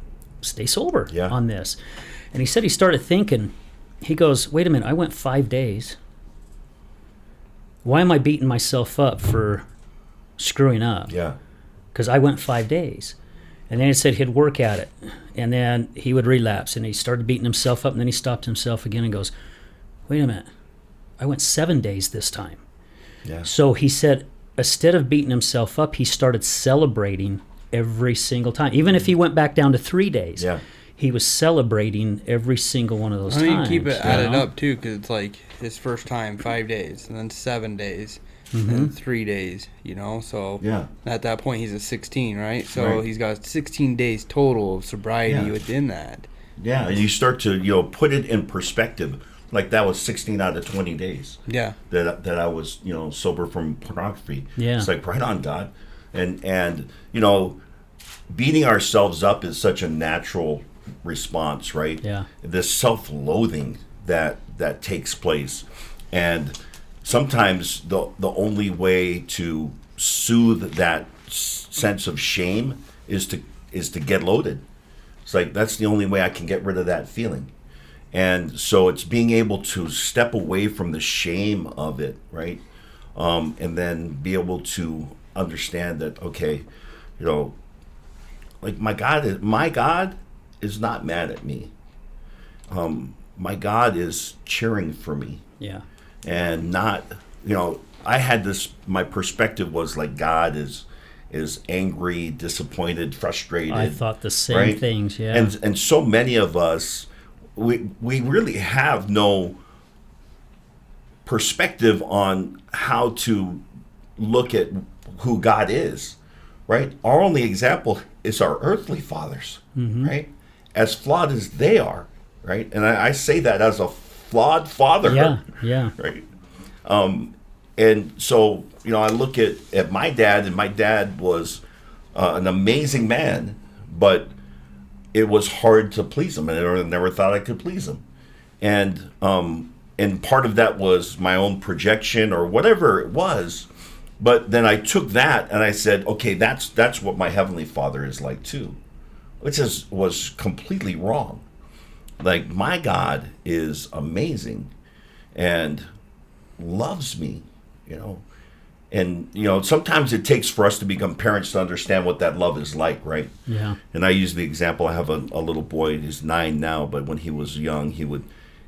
stay sober on this? And he said he started thinking, he goes, wait a minute, I went 5 days. Why am I beating myself up for screwing up? Yeah. Because I went 5 days. And then he said he'd work at it. And then he would relapse. And he started beating himself up. And then he stopped himself again and goes, wait a minute. I went 7 days this time. Yeah. So he said, instead of beating himself up, he started celebrating every single time. Even if he went back down to 3 days, he was celebrating every single one of those times. You keep it added up, too, because it's like his first time, 5 days, and then 7 days. And 3 days, so at that point he's at 16, right? So he's got 16 days total of sobriety within that. Yeah, and you start to put it in perspective. Like, that was 16 out of 20 days. Yeah, that I was sober from pornography. Yeah, it's like, right on, God, and beating ourselves up is such a natural response, right? Yeah, this self-loathing that takes place, and sometimes the only way to soothe that sense of shame is to get loaded. It's like, that's the only way I can get rid of that feeling. And so it's being able to step away from the shame of it, right? And then be able to understand that, okay, like, my God is not mad at me. My God is cheering for me. Yeah. And not, I had this. My perspective was like God is angry, disappointed, frustrated. I thought the same right? things. Yeah. And so many of us, we really have no perspective on how to look at who God is, right? Our only example is our earthly fathers, right? As flawed as they are, right? And I say that as a flawed father, Yeah. right? And so, I look at my dad, and my dad was an amazing man, but it was hard to please him, and I never thought I could please him. And part of that was my own projection or whatever it was. But then I took that and I said, okay, that's what my Heavenly Father is like too, which was completely wrong. Like, my God is amazing and loves me, And, sometimes it takes for us to become parents to understand what that love is like, right? Yeah. And I use the example, I have a little boy, he's 9 now, but when he was young,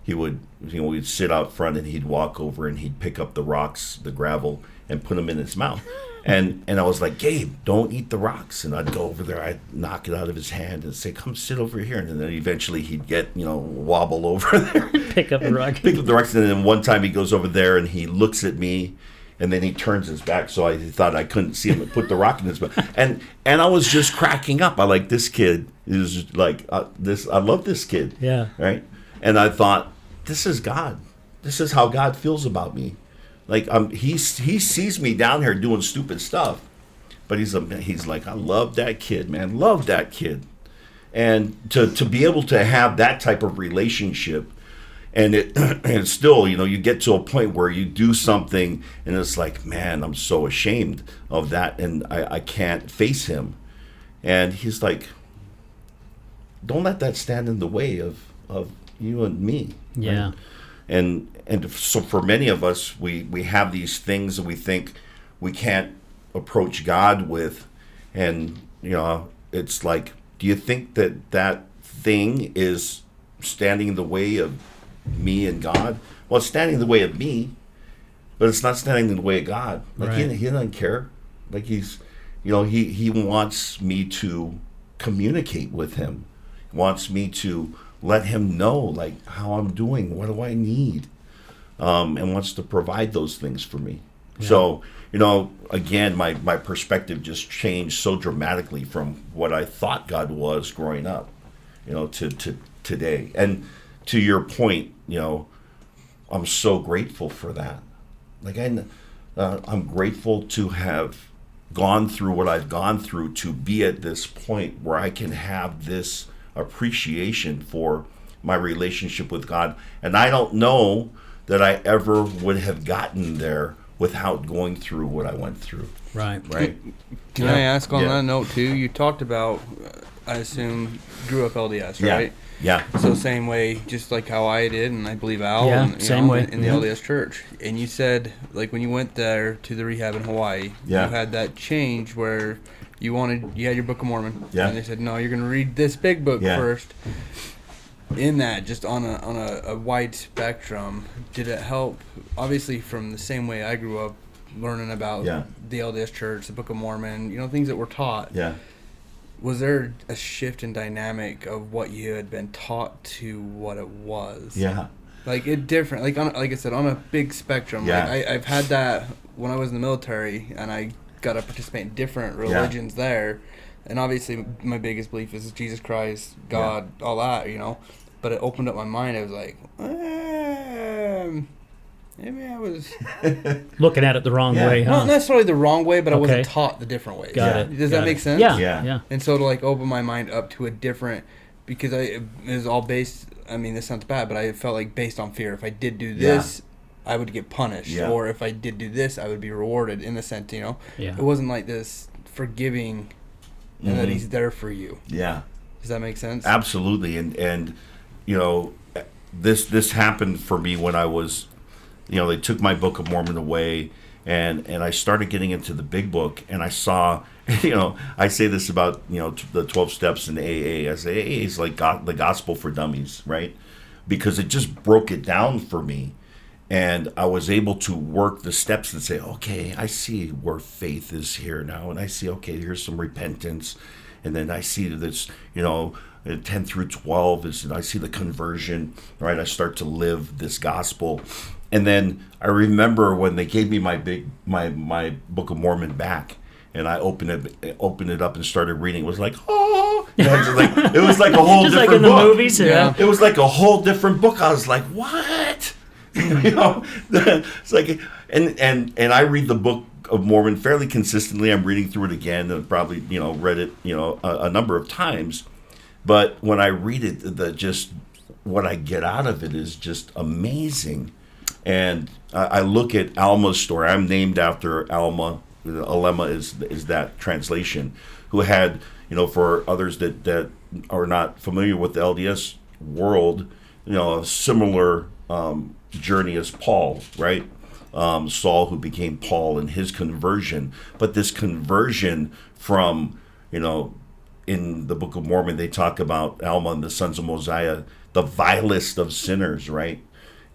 we'd sit out front and he'd walk over and he'd pick up the rocks, the gravel, and put them in his mouth. And I was like, Gabe, don't eat the rocks. And I'd go over there, I'd knock it out of his hand and say, come sit over here. And then eventually he'd get, wobble over there. Pick up the rock. Pick up the rocks. And then one time he goes over there and he looks at me. And then he turns his back, so I thought I couldn't see him and put the rock in his mouth. And I was just cracking up. I like, this kid is like this. I love this kid. Yeah. Right. And I thought, this is God. This is how God feels about me. Like, he sees me down here doing stupid stuff, but he's like, I love that kid, man. Love that kid. And to be able to have that type of relationship. And and still, you get to a point where you do something and it's like, man, I'm so ashamed of that and I can't face him. And he's like, don't let that stand in the way of you and me. Yeah. Right? And so for many of us, we have these things that we think we can't approach God with. And, it's like, do you think that thing is standing in the way of me and God? Well, it's standing in the way of me, but it's not standing in the way of God. Like, right. he doesn't care. Like, he wants me to communicate with him. He wants me to let him know, like, how I'm doing, what do I need, and wants to provide those things for me. Yeah. So, again, my perspective just changed so dramatically from what I thought God was growing up, to today. And to your point, I'm so grateful for that. Like, I'm grateful to have gone through what I've gone through to be at this point where I can have this appreciation for my relationship with God. And I don't know that I ever would have gotten there without going through what I went through. Right. Can I ask on that note too? You talked about, I assume, grew up LDS, right? Yeah. So same way, just like how I did, and I believe Al, Yeah, and, same way. in the LDS church. And you said, like, when you went there to the rehab in Hawaii, you had that change where you had your Book of Mormon, and they said, no, you're going to read this big book first. In that, just on a wide spectrum, did it help? Obviously, from the same way I grew up, learning about the LDS Church, the Book of Mormon, things that were taught. Yeah. Was there a shift in dynamic of what you had been taught to what it was? Yeah. Like, it different. Like I said, on a big spectrum. Yeah. Like I've had that when I was in the military, and I got to participate in different religions there. And obviously, my biggest belief is Jesus Christ, God, all that, But it opened up my mind. I was like, maybe I was looking at it the wrong way, huh? Not necessarily the wrong way, but I wasn't taught the different way. Got it. Does that make sense? Yeah. And so to open my mind up to a different, because it was all based. I mean, this sounds bad, but I felt like based on fear. If I did do this, I would get punished, or if I did do this, I would be rewarded. In the sense, Yeah. It wasn't like this forgiving, and that He's there for you. Yeah. Does that make sense? Absolutely. And this happened for me when I was. They took my Book of Mormon away, and I started getting into the big book, and I saw, I say this about, the 12 steps in AA. I say AA is like the gospel for dummies, right? Because it just broke it down for me. And I was able to work the steps and say, okay, I see where faith is here now. And I see, okay, here's some repentance. And then I see this, 10 through 12 is, I see the conversion, right? I start to live this gospel. And then I remember when they gave me my Book of Mormon back, and I opened it up and started reading. It was like, oh, it was like a whole Just different like in the book. movies, yeah. It was like a whole different book. I was like, what? It's like, and I read the Book of Mormon fairly consistently. I'm reading through it again, and probably read it a number of times. But when I read it, just what I get out of it is just amazing. And I look at Alma's story. I'm named after Alma. Alema is that translation. Who had, for others that are not familiar with the LDS world, a similar journey as Paul, right? Saul, who became Paul, and his conversion. But this conversion from, in the Book of Mormon, they talk about Alma and the sons of Mosiah, the vilest of sinners, right?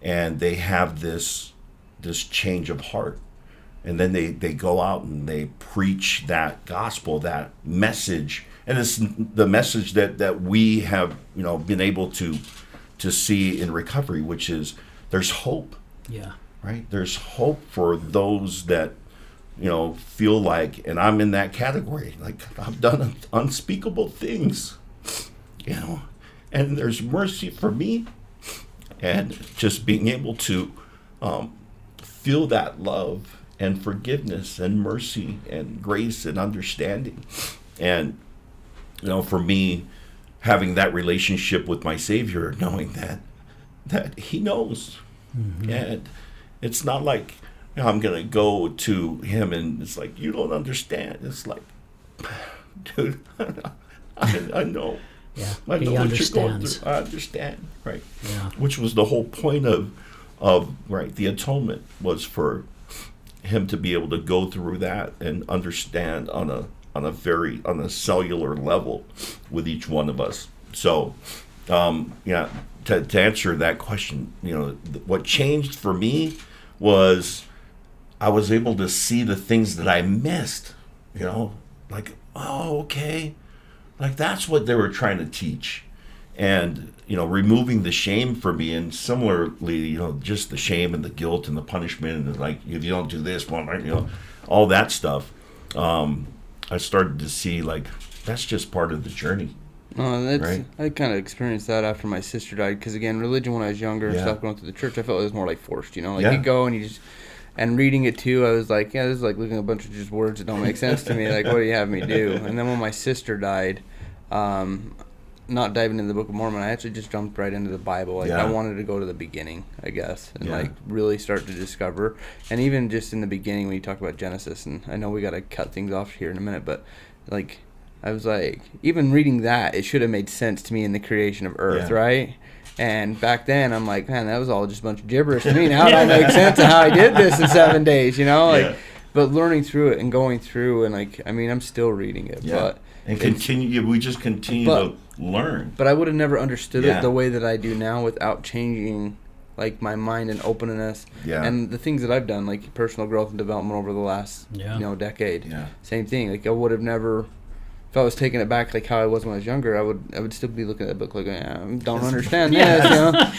And they have this change of heart. And then they go out and they preach that gospel, that message. And it's the message that we have, been able to see in recovery, which is there's hope. Yeah. Right? There's hope for those that, feel like, and I'm in that category, like I've done unspeakable things, and there's mercy for me. And just being able to feel that love and forgiveness and mercy and grace and understanding. And, for me, having that relationship with my Savior, knowing that He knows. Mm-hmm. And it's not like I'm going to go to Him and it's like, you don't understand. It's like, dude, I know. Yeah, I know He what understands. you're going through. I understand, right? Yeah. Which was the whole point of right, the atonement was for Him to be able to go through that and understand on a cellular level with each one of us. So, to answer that question, what changed for me was I was able to see the things that I missed. Like, oh, okay. Like, that's what they were trying to teach. And, removing the shame for me, and similarly, just the shame and the guilt and the punishment, and like, if you don't do this, well, all that stuff, I started to see, like, that's just part of the journey. Right? I kind of experienced that after my sister died, because, again, religion when I was younger and stuff, going through the church, I felt it was more like forced, Like, you go and you just... And reading it too, I was like, this is like looking at a bunch of just words that don't make sense to me. Like, what do you have me do? And then when my sister died, not diving into the Book of Mormon, I actually just jumped right into the Bible. Like, I wanted to go to the beginning, I guess, and like really start to discover. And even just in the beginning, when you talk about Genesis, and I know we got to cut things off here in a minute, but like, I was like, even reading that, it should have made sense to me in the creation of Earth, right? And back then, I'm like, man, that was all just a bunch of gibberish to me. Now it all makes sense of how I did this in 7 days, But learning through it and going through, and like, I mean, I'm still reading it, but and we just continue to learn. But I would have never understood it the way that I do now without changing, like, my mind and openness. And the things that I've done, like personal growth and development over the last, decade. Same thing. Like, I would have never. If I was taking it back like how I was when I was younger, I would still be looking at the book like, I don't understand this,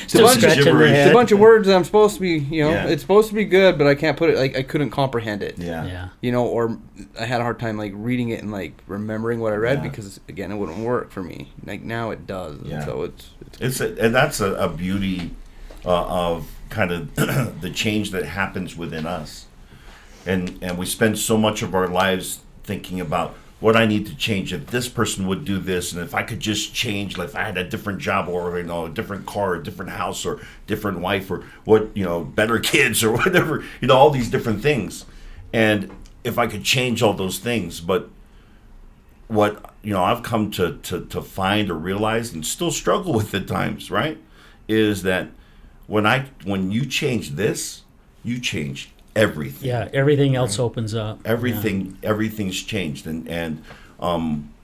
It's a bunch of words that I'm supposed to be, it's supposed to be good, but I can't put it, like, I couldn't comprehend it. Or I had a hard time, like, reading it and, like, remembering what I read because, again, it wouldn't work for me. Like, now it does. And so and that's a beauty of kind of the change that happens within us. And we spend so much of our lives thinking about what I need to change, if this person would do this, and if I could just change, like if I had a different job or a different car, a different house, or different wife, or what, better kids or whatever, all these different things. And if I could change all those things, but what I've come to find or realize and still struggle with at times, right, is that when you change this, you change everything. Yeah, everything else opens up. Everything's changed, and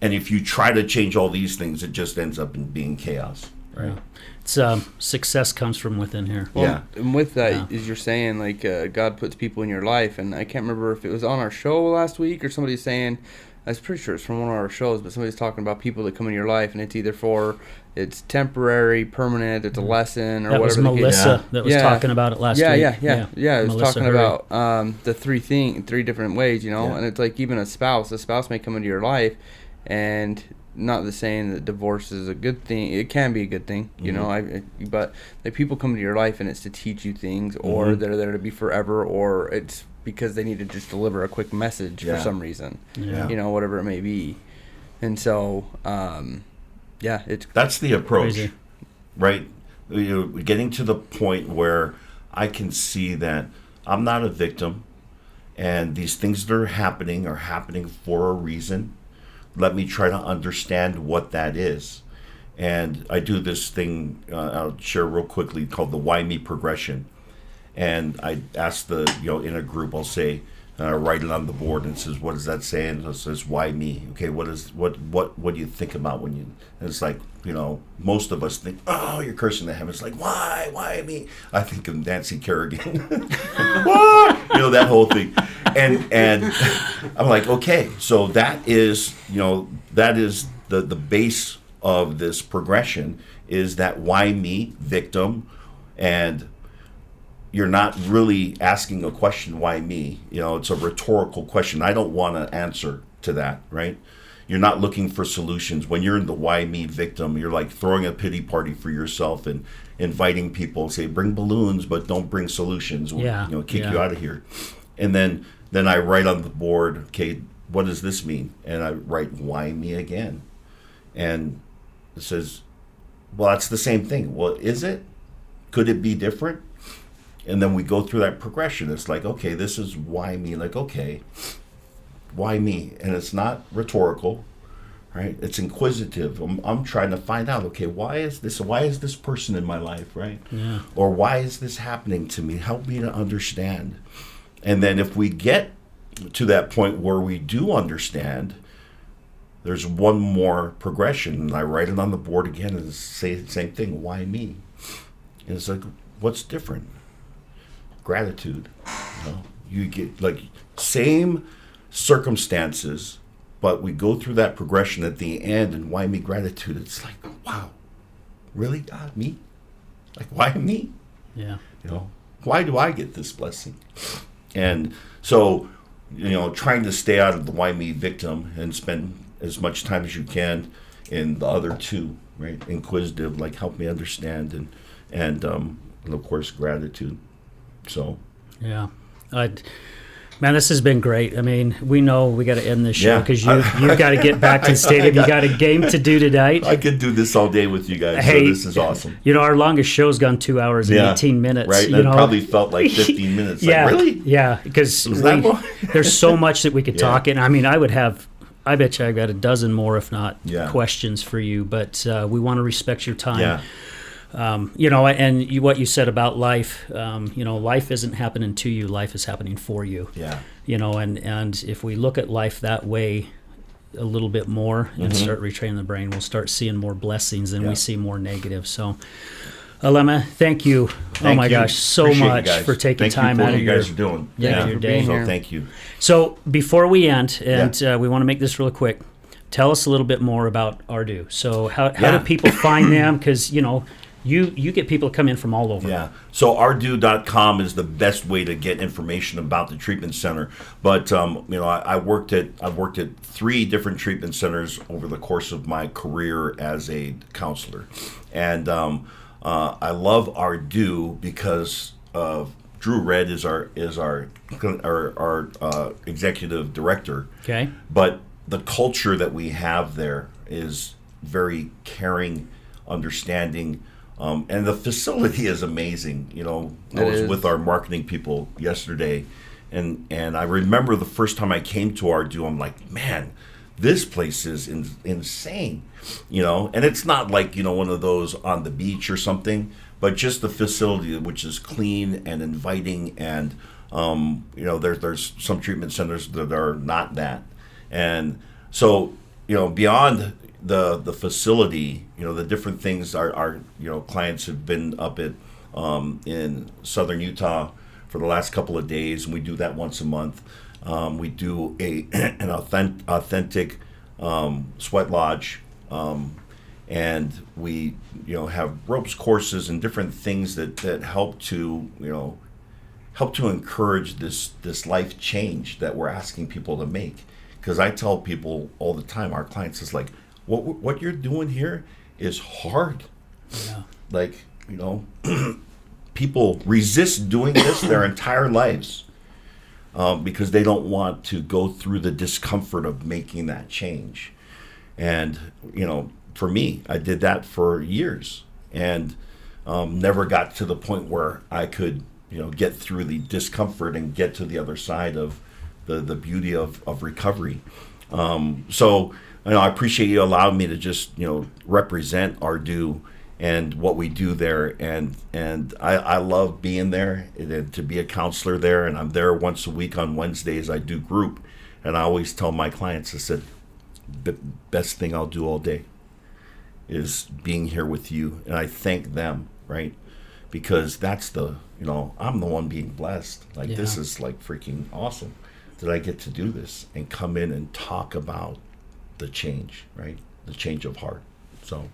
if you try to change all these things, it just ends up in being chaos. Right. It's success comes from within here. Well, Yeah. and with that, as you're saying, like God puts people in your life, and I can't remember if it was on our show last week or somebody saying, I was pretty sure it's from one of our shows, but somebody's talking about people that come in your life, and it's either it's temporary, permanent, it's a lesson, or That was whatever. Melissa that was talking about it last week. Yeah. It was Melissa talking Hurry. about the three different ways, Yeah. and it's like even a spouse may come into your life, and not the saying that divorce is a good thing. It can be a good thing, but like people come into your life and it's to teach you things, or they're there to be forever, or it's because they need to just deliver a quick message for some reason, whatever it may be. And so, That's the approach, Crazy. right? Getting to the point where I can see that I'm not a victim, and these things that are happening for a reason. Let me try to understand what that is. And I do this thing, I'll share real quickly, called the why me progression. And I ask in a group, I'll say, write it on the board, and it says, what does that say? And it says, why me? Okay, what do you think about when you, and it's like, most of us think, oh, you're cursing the heavens. Like, why me? I think of Nancy Kerrigan. What? That whole thing. And I'm like, okay, so that is the base of this progression, is that why me, victim, and you're not really asking a question, why me? It's a rhetorical question. I don't want to answer to that, right? You're not looking for solutions. When you're in the why me victim, you're like throwing a pity party for yourself and inviting people, say, bring balloons, but don't bring solutions. We'll, kick you out of here. And then I write on the board, okay, what does this mean? And I write, why me again? And it says, well, that's the same thing. Well, is it? Could it be different? And then we go through that progression. It's like, okay, this is why me. Like, okay, why me? And it's not rhetorical, right? It's inquisitive. I'm trying to find out, okay, why is this person in my life, right? Yeah. Or why is this happening to me? Help me to understand. And then if we get to that point where we do understand, there's one more progression. And I write it on the board again and say the same thing, why me? And it's like, what's different? Gratitude. You get like same circumstances, but we go through that progression at the end, and why me gratitude? It's like, wow, really, God, me? Like, why me? Yeah. Why do I get this blessing? And so, trying to stay out of the why me victim and spend as much time as you can in the other two, right? Inquisitive, like help me understand, and of course gratitude. So, yeah, man, this has been great. I mean, we know we got to end this show because you've got to get back to the stadium. You got a game to do tonight. I could do this all day with you guys. Hey, so this is awesome. Our longest show's gone 2 hours and 18 minutes. Right, and it probably felt like 15 minutes. Yeah, like, really? Yeah, because there's so much that we could talk. And I mean, I bet you I've got a dozen more, if not questions for you. But we want to respect your time. Yeah. What you said about life, life isn't happening to you, life is happening for you. Yeah. And if we look at life that way a little bit more and start retraining the brain, we'll start seeing more blessings than we see more negative. So, Alema, thank you. Gosh, so Appreciate much for taking time out of your, you guys are doing. your day. So thank you. So before we end, and we want to make this real quick, tell us a little bit more about Ardu. So how do people find them? Because, you get people come in from all over. Yeah. So ardu.com is the best way to get information about the treatment center. But I've worked at 3 different treatment centers over the course of my career as a counselor, and I love Ardu because Drew Red is our executive director. Okay. But the culture that we have there is very caring, understanding. And the facility is amazing. I was with our marketing people yesterday, and I remember the first time I came to Ardu, I'm like, man, this place is insane. And it's not like, one of those on the beach or something, but just the facility, which is clean and inviting. And, there's some treatment centers that are not that. And so, beyond the facility, the different things our clients have been up at in southern Utah for the last couple of days, and we do that once a month. We do an authentic sweat lodge, and we have ropes courses and different things that help to encourage this life change that we're asking people to make. Because I tell people all the time, our clients is like, what you're doing here is hard. Yeah. Like, people resist doing this their entire lives because they don't want to go through the discomfort of making that change. And, for me, I did that for years and never got to the point where I could, get through the discomfort and get to the other side of the beauty of recovery. So, I appreciate you allowing me to just, represent our do and what we do there. And I love being there and to be a counselor there. And I'm there once a week on Wednesdays. I do group. And I always tell my clients, I said, the best thing I'll do all day is being here with you. And I thank them, right? Because that's I'm the one being blessed. Like, this is like freaking awesome that I get to do this and come in and talk about the change, right? The change of heart. So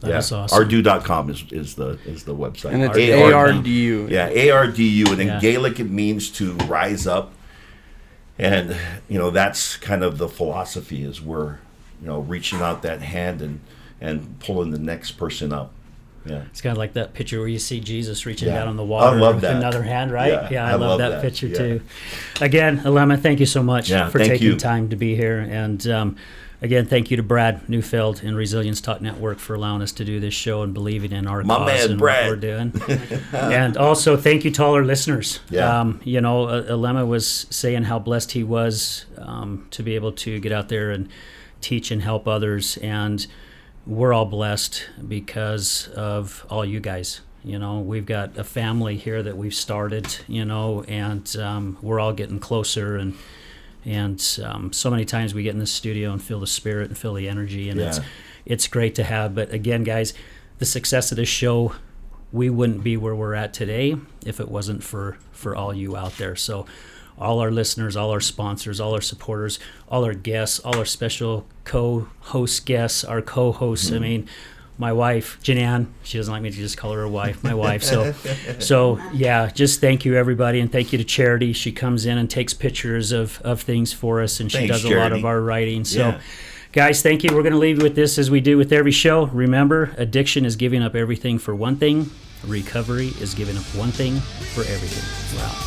that's awesome. Ardu.com is the website. And it's ARDU. Yeah, ARDU. And in Yeah. Gaelic it means to rise up. And that's kind of the philosophy, is we're reaching out that hand and pulling the next person up. Yeah. It's kind of like that picture where you see Jesus reaching Yeah. down on the water I love with that. another hand, right? Yeah, I love that picture Yeah. too. Again, Alema, thank you so much for thank taking you. time to be here. And again, thank you to Brad Neufeld and Resilience Talk Network for allowing us to do this show and believing in our My cause man, and Brad. what we're doing. And also, thank you to all our listeners. Yeah. Alema was saying how blessed he was to be able to get out there and teach and help others. And we're all blessed because of all you guys. We've got a family here that we've started, and we're all getting closer. And so many times we get in the studio and feel the spirit and feel the energy, and it's great to have. But again, guys, the success of this show, we wouldn't be where we're at today if it wasn't for all you out there. So all our listeners, all our sponsors, all our supporters, all our guests, all our special co-host guests, our co-hosts. I mean, my wife, Janan, she doesn't like me to just call her wife, my wife. So yeah, just thank you, everybody. And thank you to Charity. She comes in and takes pictures of things for us, and she Thanks, does a lot Charity. of our writing. So Yeah. guys, thank you. We're going to leave you with this as we do with every show. Remember, addiction is giving up everything for one thing. Recovery is giving up one thing for everything. Wow.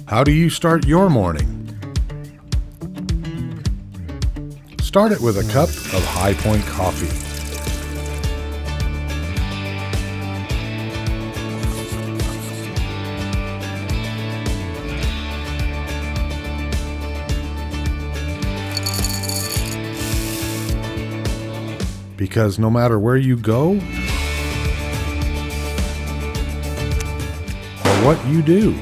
How do you start your morning? Start it with a cup of High Point coffee. Because no matter where you go or what you do,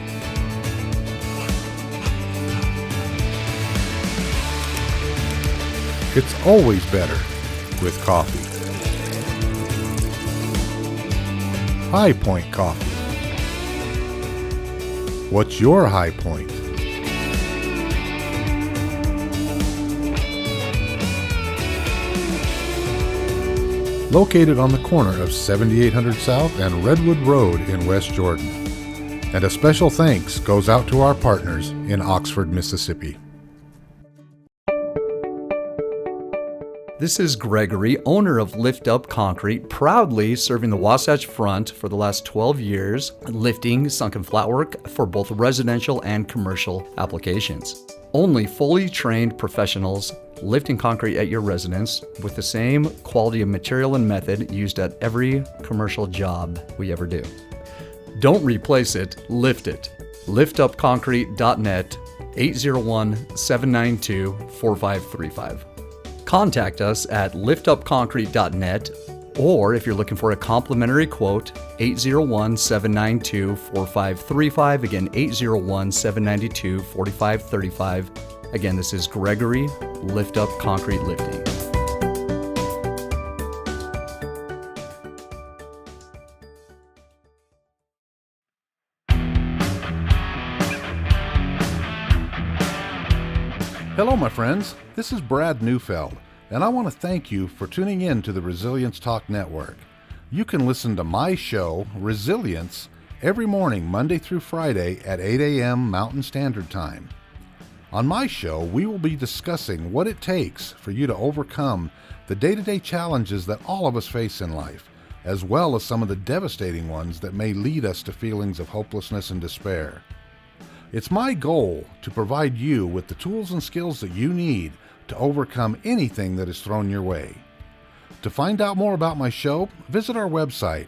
it's always better with coffee. High Point Coffee. What's your high point? Located on the corner of 7800 South and Redwood Road in West Jordan. And a special thanks goes out to our partners in Oxford, Mississippi. This is Gregory, owner of Lift Up Concrete, proudly serving the Wasatch Front for the last 12 years, lifting sunken flatwork for both residential and commercial applications. Only fully trained professionals lifting concrete at your residence with the same quality of material and method used at every commercial job we ever do. Don't replace it, lift it. liftupconcrete.net, 801-792-4535. Contact us at liftupconcrete.net, or if you're looking for a complimentary quote, 801-792-4535. Again, 801-792-4535. Again, this is Gregory, Lift Up Concrete Lifting. Hello, my friends. This is Brad Neufeld, and I want to thank you for tuning in to the Resilience Talk Network. You can listen to my show, Resilience, every morning, Monday through Friday at 8 a.m. Mountain Standard Time. On my show, we will be discussing what it takes for you to overcome the day-to-day challenges that all of us face in life, as well as some of the devastating ones that may lead us to feelings of hopelessness and despair. It's my goal to provide you with the tools and skills that you need to overcome anything that is thrown your way. To find out more about my show, visit our website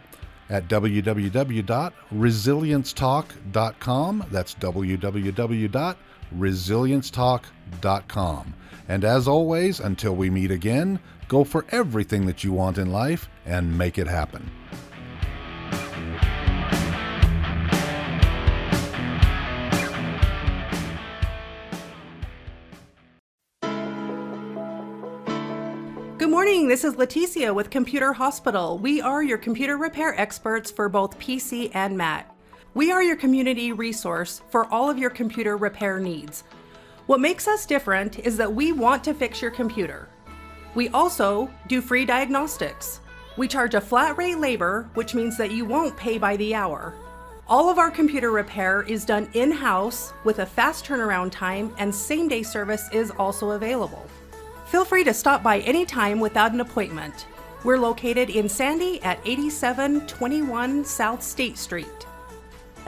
at www.resiliencetalk.com. That's www.resiliencetalk.com. And as always, until we meet again, go for everything that you want in life and make it happen. Good morning, this is Leticia with Computer Hospital. We are your computer repair experts for both PC and Mac. We are your community resource for all of your computer repair needs. What makes us different is that we want to fix your computer. We also do free diagnostics. We charge a flat rate labor, which means that you won't pay by the hour. All of our computer repair is done in-house with a fast turnaround time, and same-day service is also available. Feel free to stop by anytime without an appointment. We're located in Sandy at 8721 South State Street.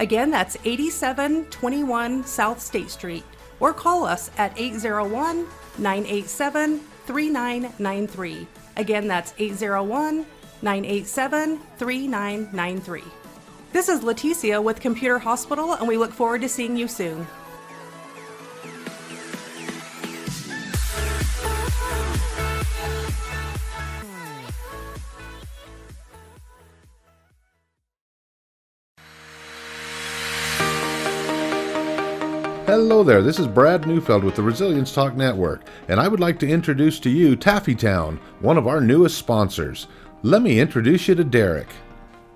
Again, that's 8721 South State Street, or call us at 801-987-3993. Again, that's 801-987-3993. This is Leticia with Computer Hospital, and we look forward to seeing you soon. Hello there, this is Brad Neufeld with the Resilience Talk Network, and I would like to introduce to you Taffytown, one of our newest sponsors. Let me introduce you to Derek.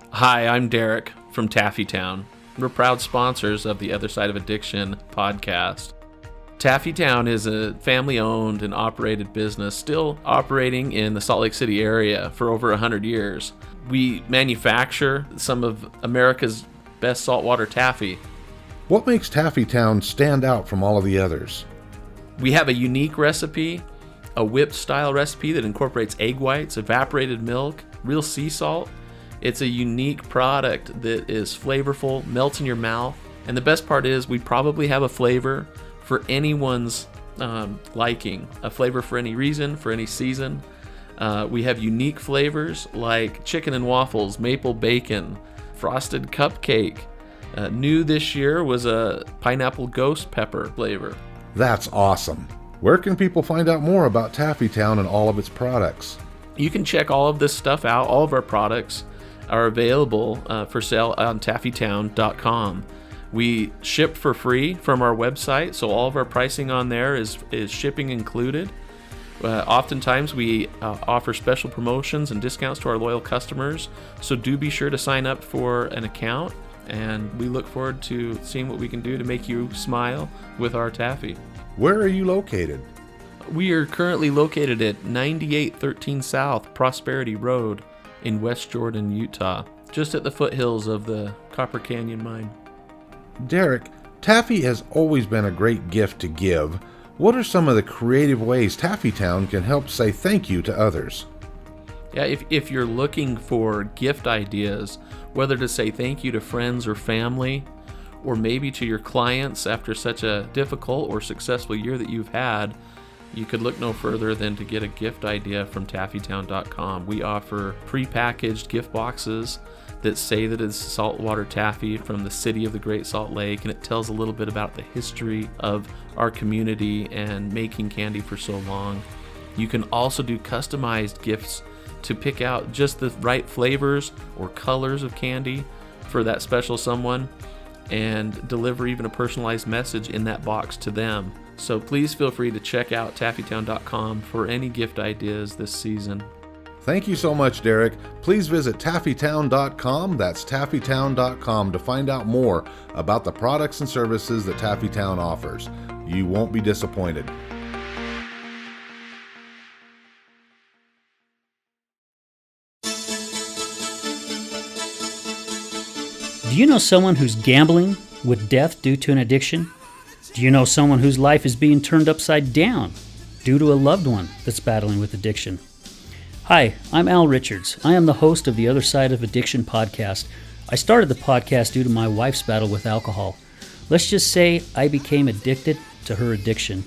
Hi, I'm Derek from Taffytown. We're proud sponsors of the Other Side of Addiction podcast. Taffytown is a family-owned and operated business still operating in the Salt Lake City area for over 100 years. We manufacture some of America's best saltwater taffy. What makes Taffytown stand out from all of the others? We have a unique recipe, a whip-style recipe that incorporates egg whites, evaporated milk, real sea salt. It's a unique product that is flavorful, melts in your mouth, and the best part is we probably have a flavor for anyone's liking, a flavor for any reason, for any season. We have unique flavors like chicken and waffles, maple bacon, frosted cupcake. New this year was a pineapple ghost pepper flavor. That's awesome. Where can people find out more about Taffytown and all of its products? You can check all of this stuff out. All of our products are available for sale on taffytown.com. We ship for free from our website, so all of our pricing on there is shipping included. Oftentimes we offer special promotions and discounts to our loyal customers, so do be sure to sign up for an account. And we look forward to seeing what we can do to make you smile with our taffy. Where are you located? We are currently located at 9813 South Prosperity Road in West Jordan, Utah, just at the foothills of the Copper Canyon mine. Derek, taffy has always been a great gift to give. What are some of the creative ways Taffytown can help say thank you to others? Yeah, if you're looking for gift ideas, whether to say thank you to friends or family, or maybe to your clients after such a difficult or successful year that you've had, you could look no further than to get a gift idea from taffytown.com. We offer prepackaged gift boxes that say that it's saltwater taffy from the city of the Great Salt Lake, and it tells a little bit about the history of our community and making candy for so long. You can also do customized gifts to pick out just the right flavors or colors of candy for that special someone, and deliver even a personalized message in that box to them. So please feel free to check out taffytown.com for any gift ideas this season. Thank you so much, Derek. Please visit taffytown.com. That's taffytown.com to find out more about the products and services that Taffytown offers. You won't be disappointed. Do you know someone who's gambling with death due to an addiction? Do you know someone whose life is being turned upside down due to a loved one that's battling with addiction? Hi, I'm Al Richards. I am the host of the Other Side of Addiction podcast. I started the podcast due to my wife's battle with alcohol. Let's just say I became addicted to her addiction.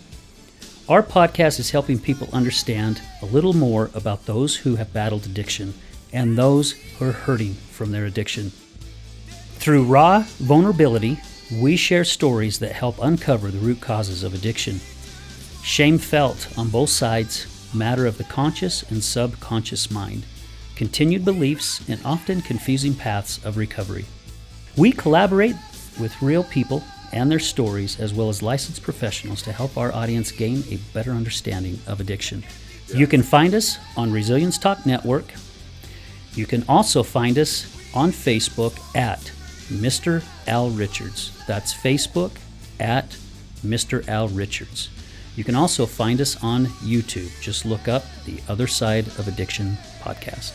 Our podcast is helping people understand a little more about those who have battled addiction and those who are hurting from their addiction. Through raw vulnerability, we share stories that help uncover the root causes of addiction. Shame felt on both sides, matter of the conscious and subconscious mind, continued beliefs, and often confusing paths of recovery. We collaborate with real people and their stories, as well as licensed professionals, to help our audience gain a better understanding of addiction. You can find us on Resilience Talk Network. You can also find us on Facebook at Mr. Al Richards. That's Facebook at Mr. Al Richards. You can also find us on YouTube. Just look up the Other Side of Addiction podcast.